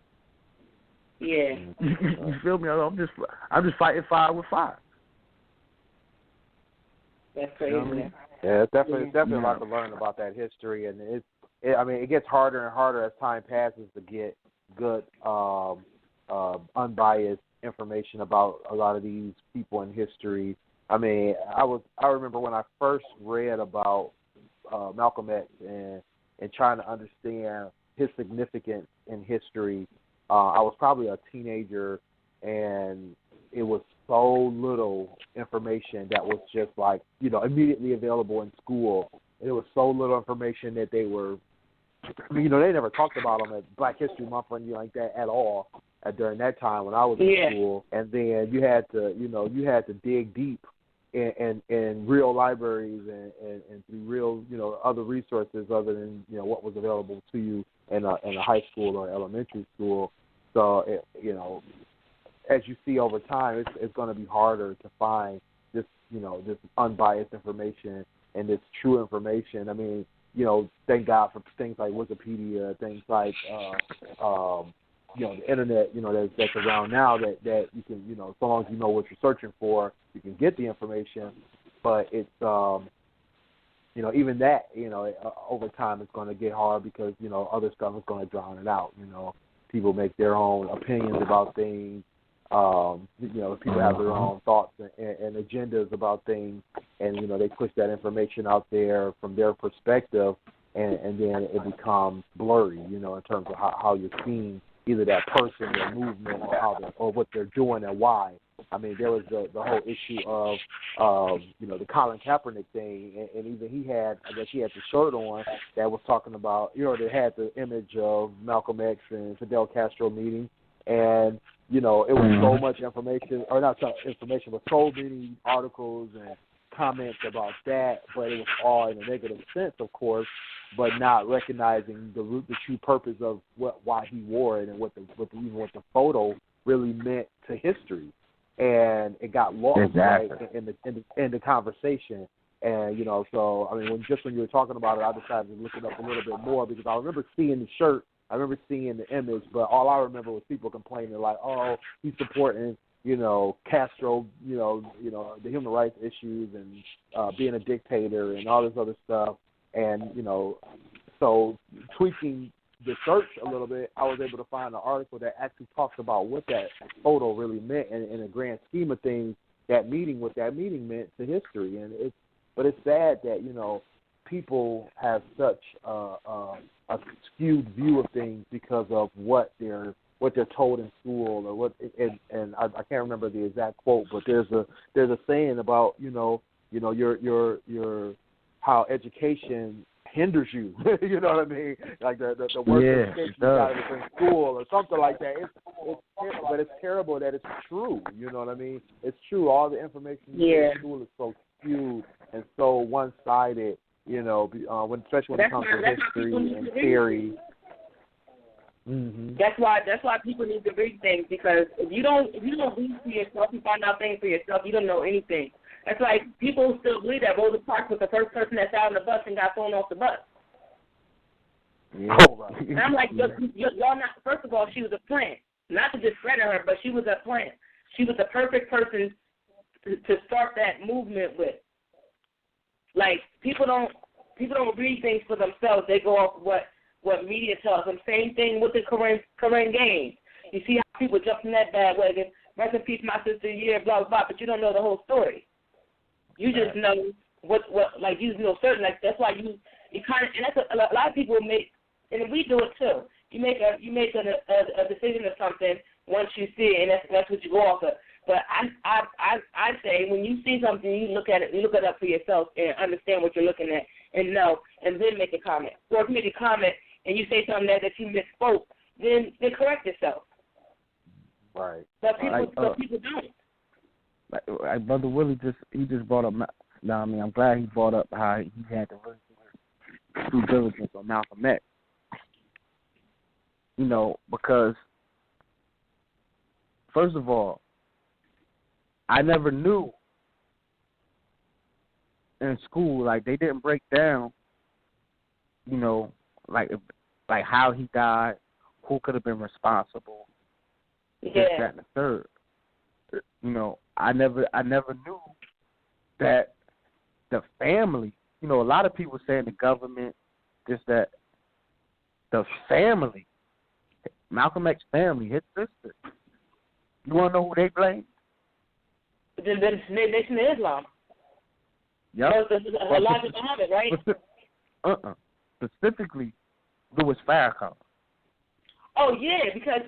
Yeah. You feel me? I'm just fighting fire with fire. That's crazy. You know what I mean? Yeah, it's definitely a lot to learn about that history, and it gets harder and harder as time passes to get good, unbiased information about a lot of these people in history. I mean, I remember when I first read about Malcolm X and trying to understand his significance in history. I was probably a teenager, and it was so little information that was just like, immediately available in school. There was so little information that they were, they never talked about them at Black History Month or anything like that at all during that time when I was in school. And then you had to dig deep in real libraries and through real, other resources other than, what was available to you in a high school or elementary school. So, as you see over time, it's going to be harder to find this, this unbiased information and this true information. I mean, thank God for things like Wikipedia, things like, the internet, that's around now that you can, so long as you know what you're searching for, you can get the information. But it's, even that, over time it's going to get hard because, other stuff is going to drown it out. People make their own opinions about things. People have their own thoughts and agendas about things, and they push that information out there from their perspective, and then it becomes blurry, in terms of how you're seeing either that person, their movement, or what they're doing and why. I mean, there was the whole issue of the Colin Kaepernick thing, and even he had the shirt on that was talking about, that had the image of Malcolm X and Fidel Castro meeting, and it was so much information, or not so information, but so many articles and comments about that, but it was all in a negative sense, of course, but not recognizing the true purpose of why he wore it and what the photo really meant to history. And it got lost right, in the conversation. And, you know, so, I mean, when you were talking about it, I decided to look it up a little bit more because I remember seeing the shirt, I remember seeing the image, but all I remember was people complaining like, oh, he's supporting, you know, Castro, you know, the human rights issues and being a dictator and all this other stuff. And, you know, so tweaking the search a little bit, I was able to find an article that actually talks about what that photo really meant and in a grand scheme of things, what that meeting meant to history. And but it's sad that, you know, people have such a skewed view of things because of what they're told in school or what. And I can't remember the exact quote, but there's a saying about your how education hinders you. You know what I mean? Like the work education you got in school or something like that. But it's terrible that it's true. You know what I mean? It's true. All the information in school is so skewed and so one-sided. You know, especially when it comes to history and theory. Mm-hmm. That's why people need to read things, because if you don't read for yourself and find out things for yourself, you don't know anything. That's like people still believe that Rosa Parks was the first person that sat on the bus and got thrown off the bus. Yeah. And I'm like, y'all not. First of all, she was a plant. Not to discredit her, but she was a plant. She was the perfect person to start that movement with. Like people don't read things for themselves. They go off what media tells them. Same thing with the Corinne Gaines. You see how people jump in that bandwagon. Rest in peace, my sister. Yeah, blah blah blah. But you don't know the whole story. You just know what like you know certain. Like that's why you kind of, and that's a lot of people make, and we do it too. You make a decision of something once you see it, and that's what you go off of. But I say when you see something, you look at it, you look it up for yourself and understand what you're looking at and know, and then make a comment. Or if you make a comment and you say something that you misspoke, then correct yourself. Right. But people don't. Like Brother Willie just brought up. Now, I mean, I'm glad he brought up how he had to really do due diligence on Malcolm X. You know, because first of all, I never knew in school, like they didn't break down, you know, like how he died, who could have been responsible, this, that, and the third. You know, I never knew that the family, you know, a lot of people saying the government, just that the family, Malcolm X's family, his sister, you want to know who they blame? The Nation of Islam. Yep. Elijah Muhammad, right? Specifically, Louis Farrakhan. Oh yeah, because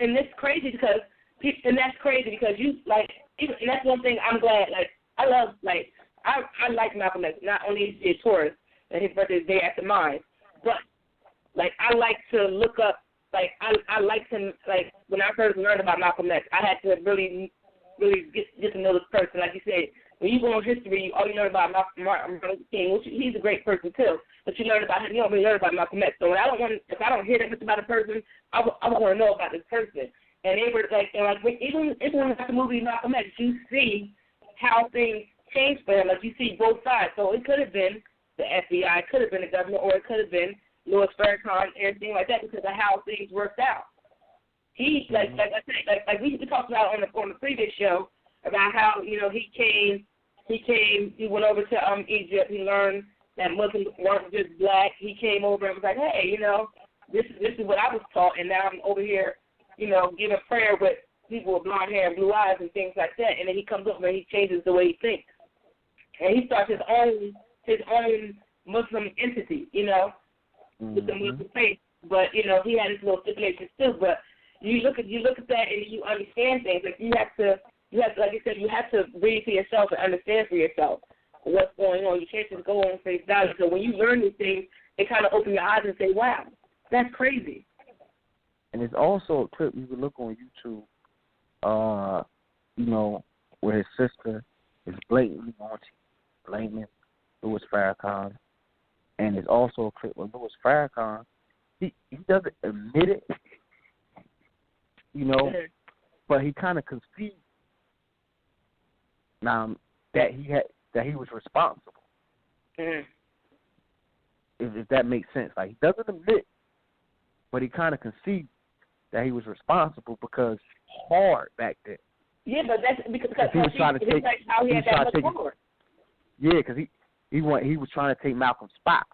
and that's crazy because you like, and that's one thing I'm glad. Like I love, like I like Malcolm X. Not only is he a Taurus and his birthday is the day after mine, but like I like to look up. Like I like to, like when I first learned about Malcolm X, I had to really get to know this person. Like you said, when you go on history, all you learn about Martin Luther King, which he's a great person too, but you learn about him. You don't really learn about Malcolm X. So when if I don't hear that much about a person, I want to know about this person. And they were like, even when the movie Malcolm X, you see how things changed for him. Like you see both sides. So it could have been the FBI, it could have been the government, or it could have been Louis Farrakhan, everything like that, because of how things worked out. He like I said, like we talked about on the previous show about how, you know, he went over to Egypt. He learned that Muslims weren't just black. He came over and was like, hey, you know, this is what I was taught, and now I'm over here, you know, giving prayer with people with blonde hair and blue eyes and things like that. And then he comes over and he changes the way he thinks, and he starts his own Muslim entity, you know, with the Muslim faith. But you know, he had his little stipulations too. But you look at that and you understand things. Like you have to, like you said, you have to read for yourself and understand for yourself what's going on. You can't just go on face value. So when you learn these things, it kind of open your eyes and say, wow, that's crazy. And it's also a clip you can look on YouTube, you know, where his sister is blatantly on blaming Louis Farrakhan, and it's also a clip with Louis Farrakhan. He doesn't admit it, but he kind of concedes that he was responsible. Mm-hmm. If that makes sense, like he doesn't admit, but he kind of concedes that he was responsible because hard back then. Yeah, but that's because he was trying to take how he had that much power. Yeah, because he was trying to take Malcolm's spot.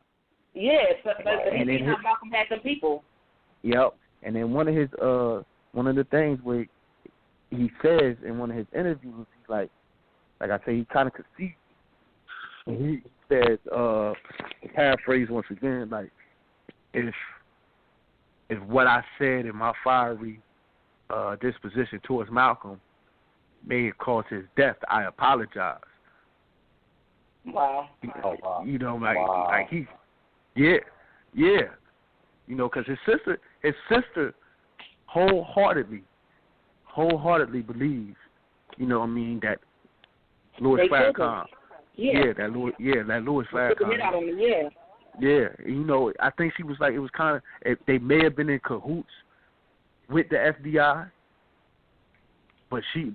Yeah, but he didn't have Malcolm had some people. Yep, and then one of the things where he says in one of his interviews, he's like I say, he kind of concedes. He says, to paraphrase once again, like, if what I said in my fiery disposition towards Malcolm may have caused his death, I apologize. Wow. Like he, because his sister wholeheartedly believes, that Louis Farrakhan. That Louis Farrakhan. Yeah, I think she was like, it was kind of, they may have been in cahoots with the FBI, but she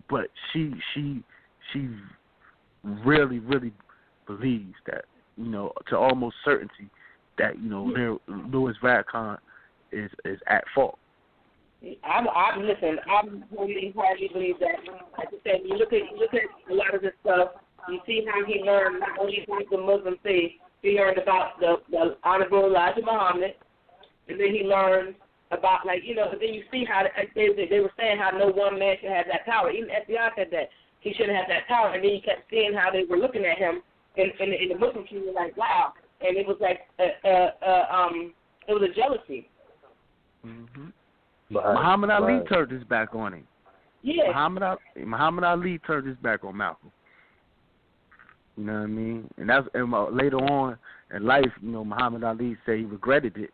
really, really believes that, to almost certainty that, Louis Farrakhan is at fault. I'm really hardly believe that. Like I said, you look at a lot of this stuff. You see how he learned not only about the Muslim faith, he learned about the Honorable Elijah Muhammad, and then he learned about but then you see how they were saying how no one man should have that power. Even FBI said that he shouldn't have that power, and then you kept seeing how they were looking at him in the Muslim community like, wow, and it was like it was a jealousy. Mm-hmm. Muhammad Ali turned his back on him. Yeah. Muhammad Ali turned his back on Malcolm. You know what I mean? And later on in life, Muhammad Ali said he regretted it.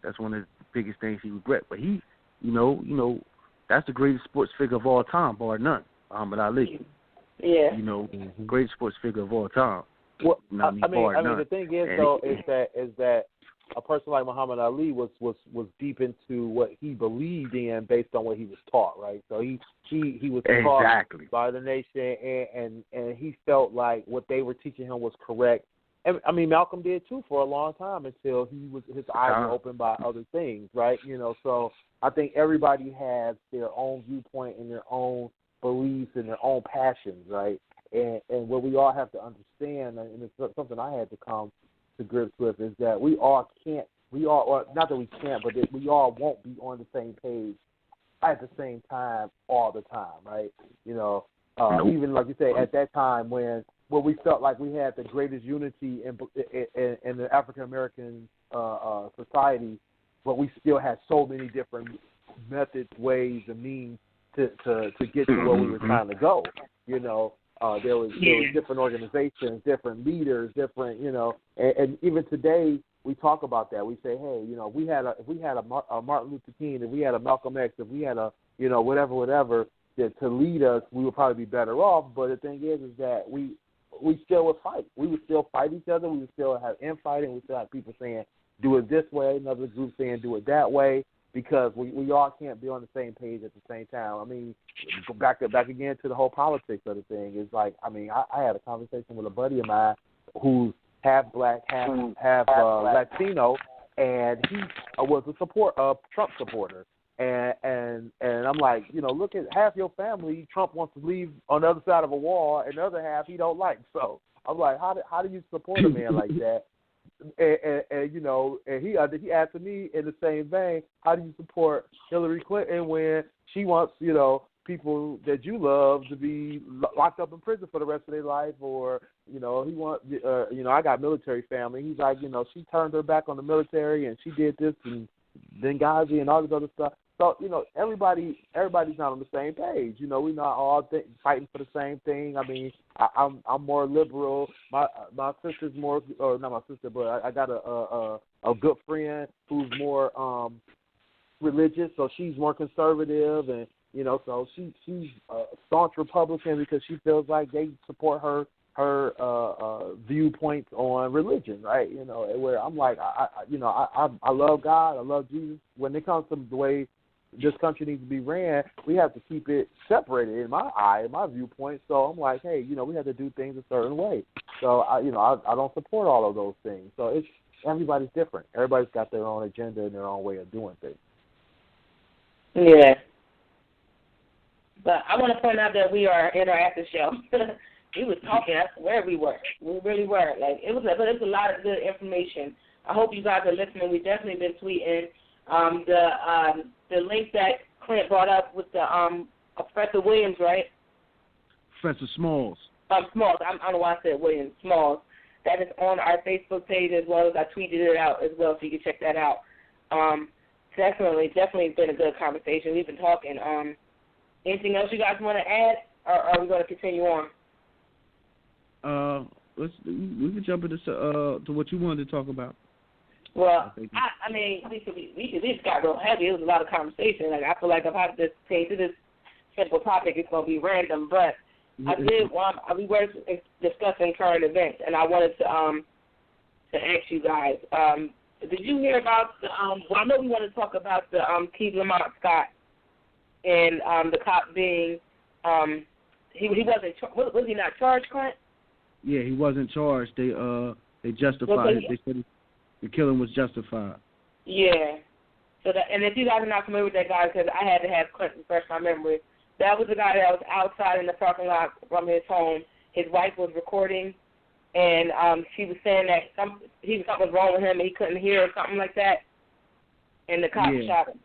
That's one of the biggest things he regret. But he, that's the greatest sports figure of all time, bar none. Muhammad Ali. Yeah. Greatest sports figure of all time. Well, I mean, the thing is is that a person like Muhammad Ali was deep into what he believed in based on what he was taught, right? So he was taught by the nation, and he felt like what they were teaching him was correct. And I mean, Malcolm did too for a long time until his eyes were opened by other things, right? So I think everybody has their own viewpoint and their own beliefs and their own passions, right? And what we all have to understand, and it's something I had to come to grips with, is that we all not that we can't, but that we all won't be on the same page at the same time all the time, right? Even like you say, at that time when we felt like we had the greatest unity in the African American society, but we still had so many different methods, ways, and means to get to where we were trying to go. There was different organizations, different leaders, different, and even today we talk about that. We say, hey, if we had a Martin Luther King, if we had a Malcolm X, if we had a, whatever to lead us, we would probably be better off. But the thing is that we still would fight. We would still fight each other. We would still have infighting. We still have people saying, do it this way, another group saying, do it that way, because we all can't be on the same page at the same time. I mean, go back again to the whole politics of the thing. It's like, I mean, I had a conversation with a buddy of mine who's half black, half Latino, and he was a Trump supporter. And I'm like, look at half your family, Trump wants to leave on the other side of a wall, and the other half he don't like. So I'm like, how do you support a man like that? And he asked me in the same vein, how do you support Hillary Clinton when she wants, people that you love to be locked up in prison for the rest of their life, or, he wants, I got military family. He's like, she turned her back on the military and she did this and Benghazi and all this other stuff. So, everybody's not on the same page. We're not all fighting for the same thing. I mean, I'm more liberal. My sister's more, or not my sister, but I got a good friend who's more religious, so she's more conservative, and so she's a staunch Republican because she feels like they support her her viewpoints on religion, right? You know, where I'm like, I love God, I love Jesus. When it comes to the way this country needs to be ran, we have to keep it separated in my viewpoint. So I'm like, hey, you know, we have to do things a certain way. So I don't support all of those things. So it's everybody's different. Everybody's got their own agenda and their own way of doing things. Yeah. But I want to point out that we are in our after show. We was talking. That's where we were. We really were. Like it was a lot of good information. I hope you guys are listening. We've definitely been tweeting the link that Clint brought up with the Professor Williams, right? Professor Smalls. Smalls. I don't know why I said Williams. Smalls. That is on our Facebook page as well as I tweeted it out as well, so you can check that out. Definitely been a good conversation. We've been talking. Anything else you guys want to add, or are we going to continue on? We can jump into to what you wanted to talk about. Well, I mean, we just got real heavy. It was a lot of conversation. Like I feel like if I just take to this simple topic, it's going to be random. But we were discussing current events, and I wanted to ask you guys. Did you hear about the? Well, I know we want to talk about the Keith Lamont Scott and the cop being he wasn't was he not charged, Clint? Yeah, he wasn't charged. They justified it. They said the killing was justified. Yeah. So and if you guys are not familiar with that guy, because I had to have Clint refresh my memory, that was the guy that was outside in the parking lot from his home. His wife was recording, and she was saying that something was wrong with him and he couldn't hear or something like that, and the cop shot him.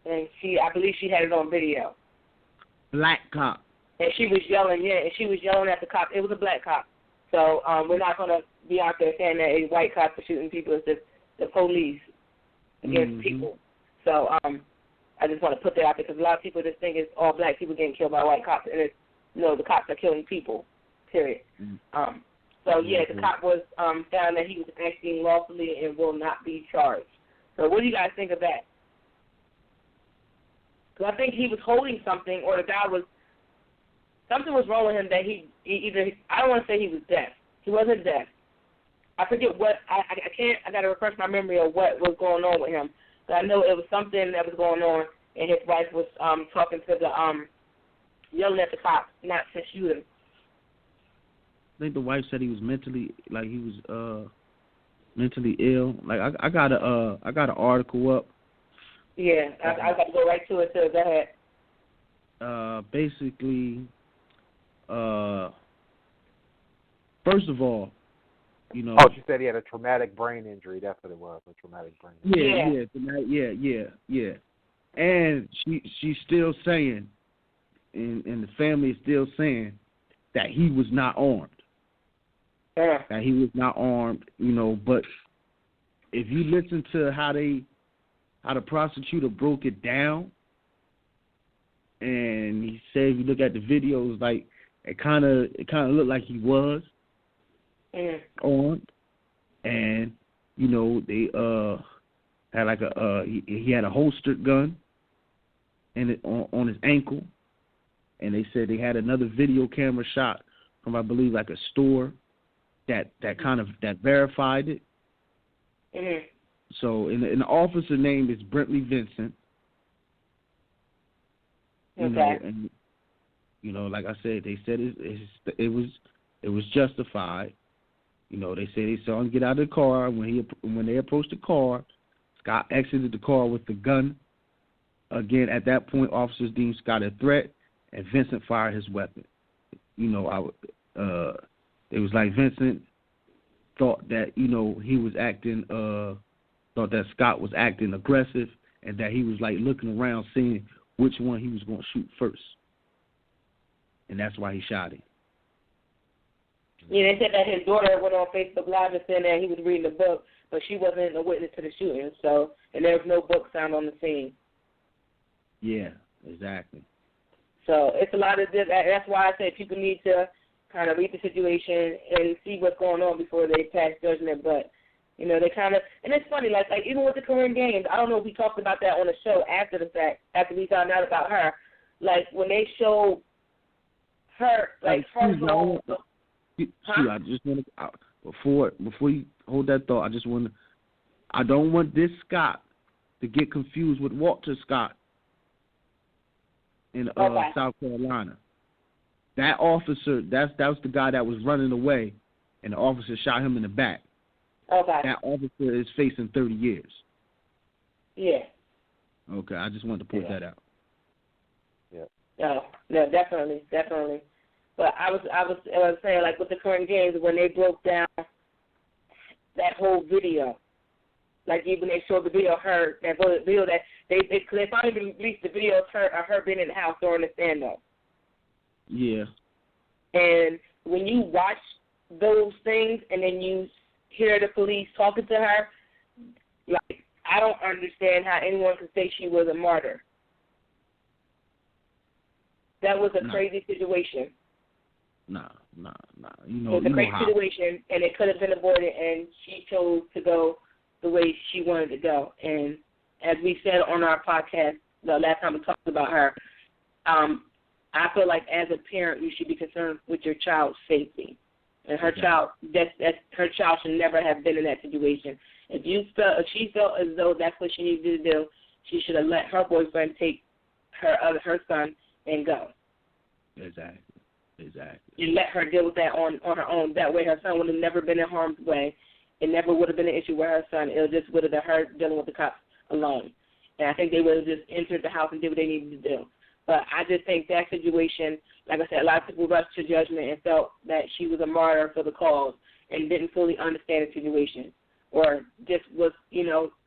And I believe she had it on video. Black cop. And she was yelling, at the cop. It was a black cop. So we're not going to be out there saying that a white cop is shooting people. It's just the police against people. So I just want to put that out there because a lot of people just think it's all black people getting killed by white cops. And it's, the cops are killing people, period. The cop was found that he was acting lawfully and will not be charged. So what do you guys think of that? Because I think he was holding something, or the guy was, something was wrong with him that he either, I don't want to say he was deaf. He wasn't deaf. I forget what, I got to refresh my memory of what was going on with him. But I know it was something that was going on, and his wife was talking to the, yelling at the cops not to shoot him. I think the wife said he was mentally ill. Like I got an article up. Yeah, I got to go right to it. So go ahead. Basically, first of all, Oh, she said he had a traumatic brain injury. That's what it was, a traumatic brain injury. Yeah. And she's still saying, and the family is still saying that he was not armed. Yeah. That he was not armed, but if you listen to how the prosecutor broke it down, and he said if you look at the videos, like it kind of looked like he was armed, and they had like he had a holstered gun and on his ankle, and they said they had another video camera shot from I believe like a store that verified it. Mm-hmm. So, and the officer name is Brentley Vincent. Okay. Like I said, they said it was justified. They said they saw him get out of the car. When they approached the car, Scott exited the car with the gun. Again, at that point, officers deemed Scott a threat, and Vincent fired his weapon. It was like Vincent thought that he was acting. Thought that Scott was acting aggressive and that he was like looking around seeing which one he was going to shoot first. And that's why he shot him. Yeah, they said that his daughter went on Facebook Live and said that he was reading a book, but she wasn't a witness to the shooting. So, and there was no book found on the scene. Yeah, exactly. So it's a lot of this. That's why I said people need to kind of read the situation and see what's going on before they pass judgment. But they kind of, and it's funny, like even with the Corinne Gaines, I don't know if we talked about that on the show after the fact, after we found out about her, like when they showed her, like, first of all, I just want to before you hold that thought, I don't want this Scott to get confused with Walter Scott in South Carolina. That officer, that was the guy that was running away, and the officer shot him in the back. Okay. That officer is facing 30 years. Yeah. Okay, I just wanted to point that out. Yeah. No, definitely. But I was saying, like, with the current games, when they broke down that whole video, like even they showed the video of her, that video that they finally released the video of her being in the house during the stand-up. Yeah. And when you watch those things and then you hear the police talking to her, like, I don't understand how anyone could say she was a martyr. That was a crazy situation. Nah. It was a crazy situation, and it could have been avoided, and she chose to go the way she wanted to go. And as we said on our podcast the last time we talked about her, I feel like as a parent you should be concerned with your child's safety. And her child, her child should never have been in that situation. If she felt as though that's what she needed to do, she should have let her boyfriend take her son and go. Exactly. And let her deal with that on her own. That way her son would have never been in harm's way. It never would have been an issue with her son. It just would have been her dealing with the cops alone. And I think they would have just entered the house and did what they needed to do. But I just think that situation, like I said, a lot of people rushed to judgment and felt that she was a martyr for the cause and didn't fully understand the situation, or just was,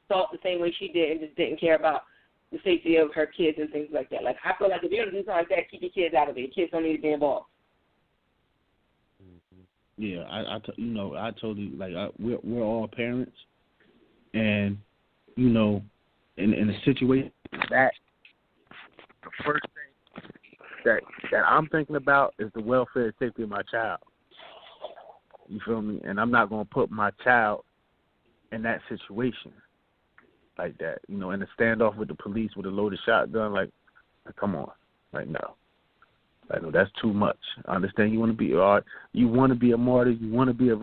thought the same way she did and just didn't care about the safety of her kids and things like that. Like, I feel like if you're going to do something like that, keep your kids out of it. Your kids don't need to be involved. Yeah, I totally, like, we're all parents, and, in a situation like that, the first thing that I'm thinking about is the welfare and safety of my child. You feel me? And I'm not going to put my child in that situation like that. In a standoff with the police with a loaded shotgun, like come on. Like, no. Like, no, that's too much. I understand you want to be a martyr, you want to be a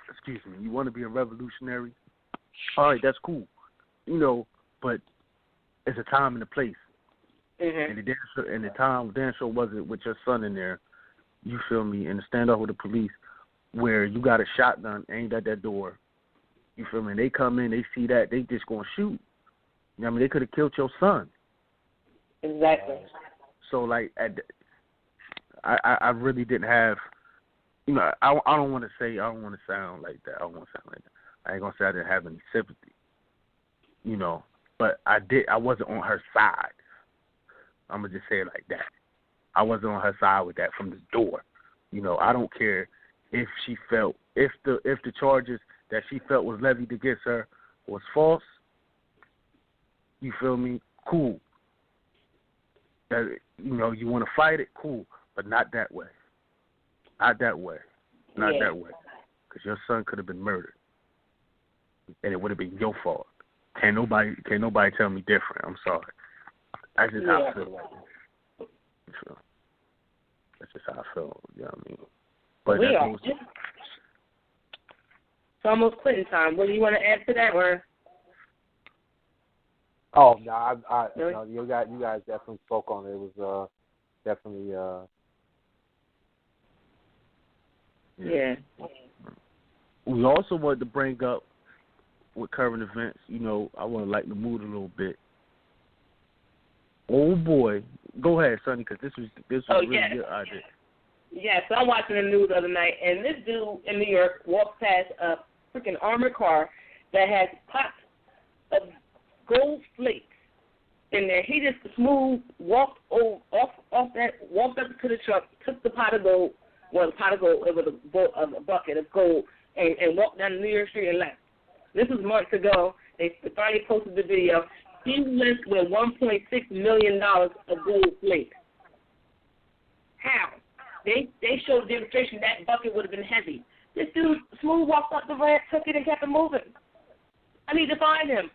excuse me, you want to be a revolutionary. All right, that's cool. But it's a time and a place. Mm-hmm. And the time Dan show wasn't with your son in there, you feel me, in the standoff with the police where you got a shotgun aimed at that door. You feel me? And they come in, they see that, they just going to shoot. They could have killed your son. Exactly. So, like, I really didn't have, I don't want to sound like that. I ain't going to say I didn't have any sympathy, but I wasn't on her side. I'm going to just say it like that. I wasn't on her side with that from the door. I don't care if she felt, if the charges that she felt was levied against her was false, you feel me? Cool. That, you want to fight it, cool, but not that way. Not that way. Because your son could have been murdered, and it would have been your fault. Can't nobody tell me different. I'm sorry. That's just how I feel like it. That's just how I feel. You know what I mean? But it's almost quitting time. What do you want to add to that, or? Oh no, really? No, you guys definitely spoke on it. It was definitely yeah. We also wanted to bring up with current events. I want to lighten the mood a little bit. Oh boy, go ahead, Sonny, because this was really good idea. Yeah, so I'm watching the news the other night, and this dude in New York walks past a freaking armored car that has pots of gold flakes in there. He just smooth walked up to the truck, took the pot of gold, it was a bucket of gold, and walked down New York Street and left. This was months ago. They finally posted the video. He left with $1.6 million of gold flakes. How? They showed a demonstration that bucket would have been heavy. This dude smooth walked up the ramp, took it, and kept it moving. I need to find him.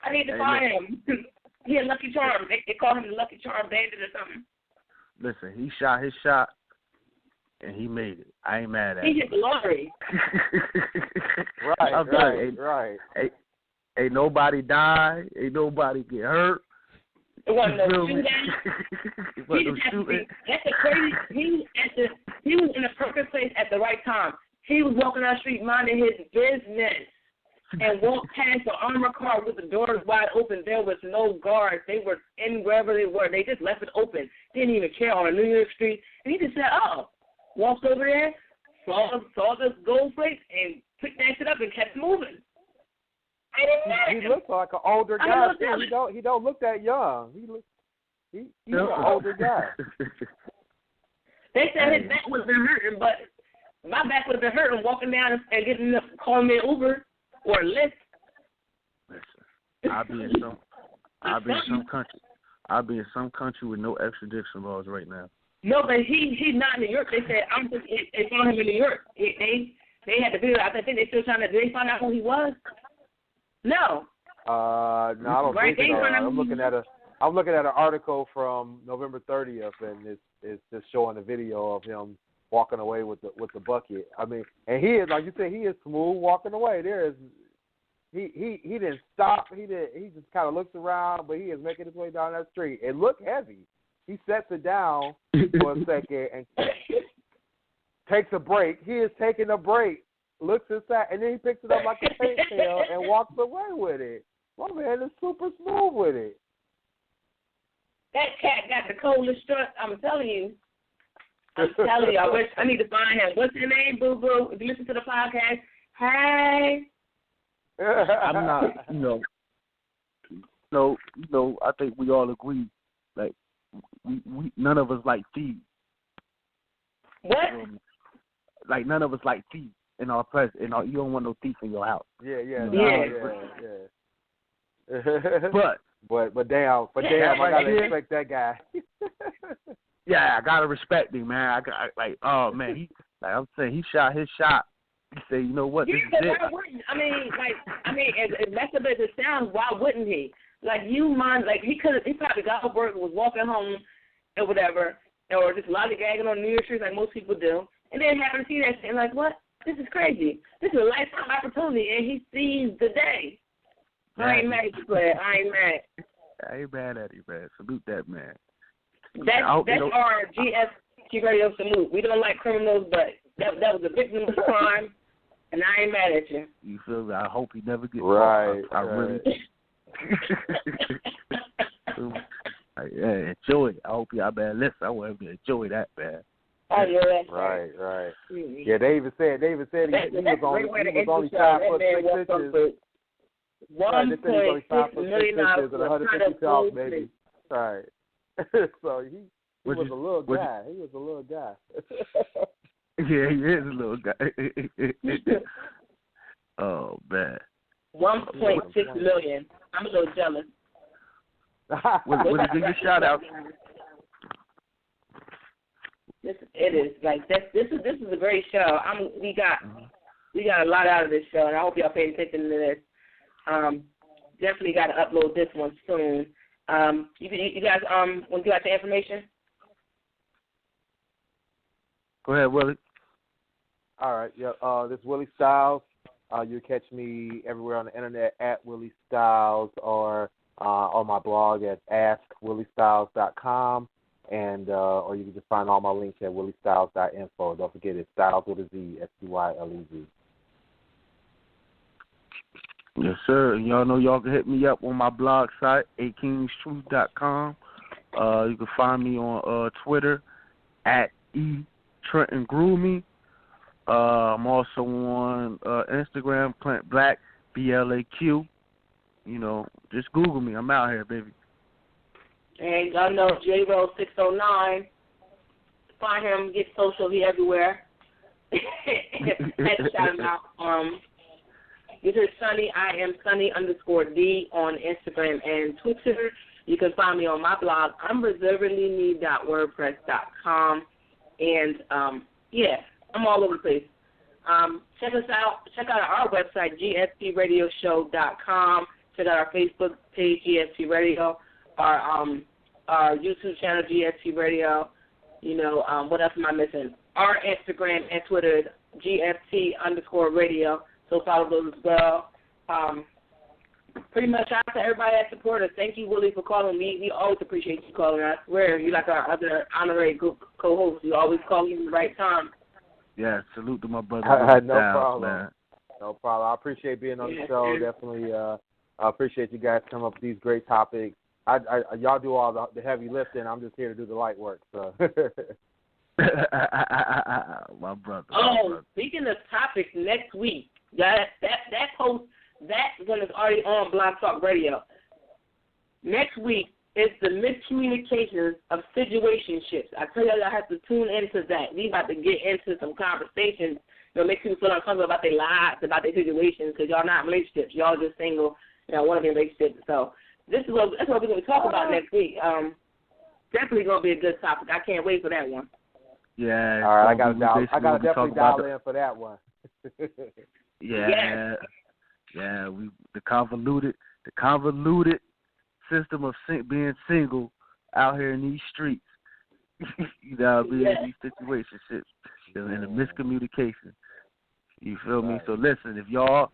I need to find him. He a Lucky Charm. They call him the Lucky Charm Bandit or something. Listen, he shot his shot, and he made it. I ain't mad at him. He hit the lottery. Right. Ain't nobody die. Ain't nobody get hurt. It wasn't no shooting. That's the crazy. He was in the perfect place at the right time. He was walking down the street minding his business and walked past the armored car with the doors wide open. There was no guards. They were in wherever they were. They just left it open. Didn't even care on a New York street. And he just said, "Oh," walked over there, saw the gold plate, and picked that shit up and kept moving. He looks like an older guy. He don't look that young. He's an older guy. They said his back would have been hurting, but my back would have been hurting walking down and calling me an Uber or a Lyft. Listen, I'll be in some country with no extradition laws right now. No, but he's not in New York. They said they found him in New York. They had the video. I think they're still trying to. Did they find out who he was? No. No, I don't think so. I'm looking at an article from November 30th, and it's just showing a video of him walking away with the bucket. I mean, and he is, like you said, he is smooth walking away. He didn't stop. He just kind of looks around, but he is making his way down that street. It looked heavy. He sets it down for a second and takes a break. He is taking a break. Looks inside, and then he picks it up like a paint tail and walks away with it. My man is super smooth with it. That cat got the coldest strut. I'm telling you. I need to find him. What's his name, Boo Boo? If you listen to the podcast, hey. I'm not, I think we all agree, like, we none of us like thieves. What? Like, none of us like thieves. You don't want no thief in your house. Yeah. But damn, I gotta respect that guy. Yeah, I gotta respect him, man. Oh man, he shot his shot. He said, you know what, this is it. Why wouldn't? I mean, as messed up as it sounds, why wouldn't he? Like, he probably got off work and was walking home or whatever, or just lollygagging on New Year's Eve like most people do, and then happened to see that shit and like, what? This is crazy. This is a lifetime opportunity, and he sees the day. I ain't mad at you, player. I ain't mad. I ain't mad at you, man. Salute that man. That's our GFT radio salute. We don't like criminals, but that was a victim of crime, and I ain't mad at you. You feel me? I hope he never gets right. I really. Enjoy it. I hope y'all, man. Listen, I want him to enjoy that, man. I know that. Right. Yeah, they even said he was only 5 foot 6 inches. 1.6 million and 150 pounds, baby. Right. So he was a little guy. He was a little guy. Yeah, he is a little guy. Oh man. 1.6 million. I'm a little jealous. What did you get shout out? It is like this is a great show. We got a lot out of this show, and I hope y'all pay attention to this. Definitely got to upload this one soon. You guys want to give out the information? Go ahead, Willie. All right. Yeah. This is Willie Styles. You'll catch me everywhere on the internet at Willie Styles or on my blog at askwilliestyles.com. And or you can just find all my links at williestyles.info. Don't forget it's Styles with a Z, STYLEZ. Yes, sir. And y'all know y'all can hit me up on my blog site, akingstruth.com. You can find me on Twitter at @eTrentonGrooming. I'm also on Instagram, Clint Black, BLAQ. Just Google me. I'm out here, baby. And y'all know JRO609. Find him, get social, he everywhere. Had to shout him out. This is Sunny. I am Sunny_D on Instagram and Twitter. You can find me on my blog, unreservedlyme.wordpress.com. And, I'm all over the place. Check us out. Check out our website, gfpradioshow.com. Check out our Facebook page, GSP Radio, our YouTube channel, GSP Radio. You know, what else am I missing? Our Instagram and Twitter is GFT_radio. So follow those as well. Pretty much shout out to everybody that supported us. Thank you, Willie, for calling me. We always appreciate you calling us. You're like our other honorary co-host. You always call me in the right time. Yeah, salute to my brother. No problem. Man. No problem. I appreciate being on the show. Definitely I appreciate you guys coming up with these great topics. Y'all do all the heavy lifting. I'm just here to do the light work. So. My brother. Speaking of topics, next week, that post, that one is already on Blog Talk Radio. Next week is the miscommunications of situationships. I tell y'all have to tune into that. We about to get into some conversations that make people feel uncomfortable about their lives, about their situations, because y'all not in relationships. Y'all just single, want to be in relationships. So that's what we're going to talk about next week. Definitely going to be a good topic. I can't wait for that one. Yeah. All right, I got to definitely dial in for that one. Yeah. Yeah, the convoluted system of being single out here in these streets. You know what I mean? These situationships and the miscommunication. You feel me? So listen, if y'all,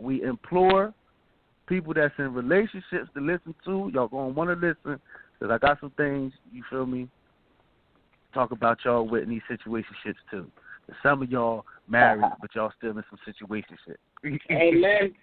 we implore people that's in relationships to listen to. Y'all gonna want to listen because I got some things. You feel me? Talk about y'all with in these situationships too. Some of y'all married, but y'all still in some situationship. Amen.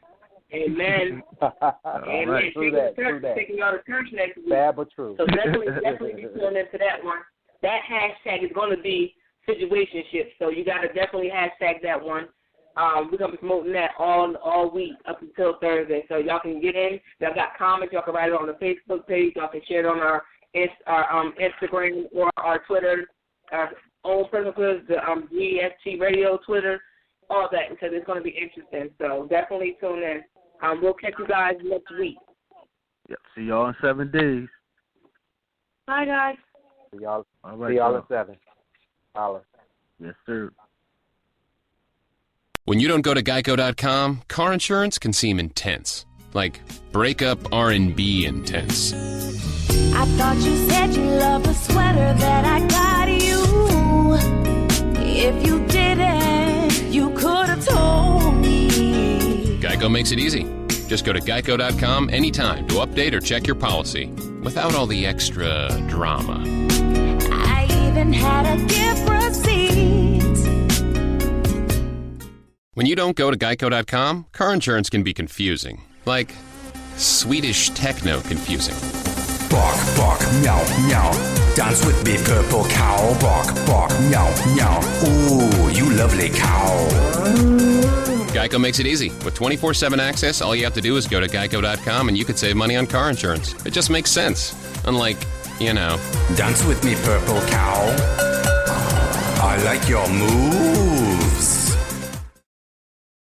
Amen. Amen. Right. True that. Taking y'all to church next week. Bad but true. So definitely be tuning into that one. That hashtag is going to be situationship. So you got to definitely hashtag that one. We're going to be promoting that all week up until Thursday. So y'all can get in. Y'all got comments. Y'all can write it on the Facebook page. Y'all can share it on our Instagram or our Twitter, our own personal Twitter, the GST Radio Twitter, all that, because it's going to be interesting. So definitely tune in. We'll catch you guys next week. Yep. See y'all in 7 days. Bye, guys. See y'all, all right, see y'all in 7. Holla. Yes, sir. When you don't go to Geico.com, car insurance can seem intense. Like breakup R&B intense. I thought you said you loved the sweater that I got you. If you didn't, you could have told me. Geico makes it easy. Just go to Geico.com anytime to update or check your policy without all the extra drama. I even had a gift receipt. When you don't go to Geico.com, car insurance can be confusing. Like Swedish techno confusing. Bark, bark, meow, meow. Dance with me, purple cow. Bark, bark, meow, meow. Ooh, you lovely cow. Geico makes it easy. With 24/7 access, all you have to do is go to Geico.com and you could save money on car insurance. It just makes sense. Unlike, Dance with me, purple cow. I like your move.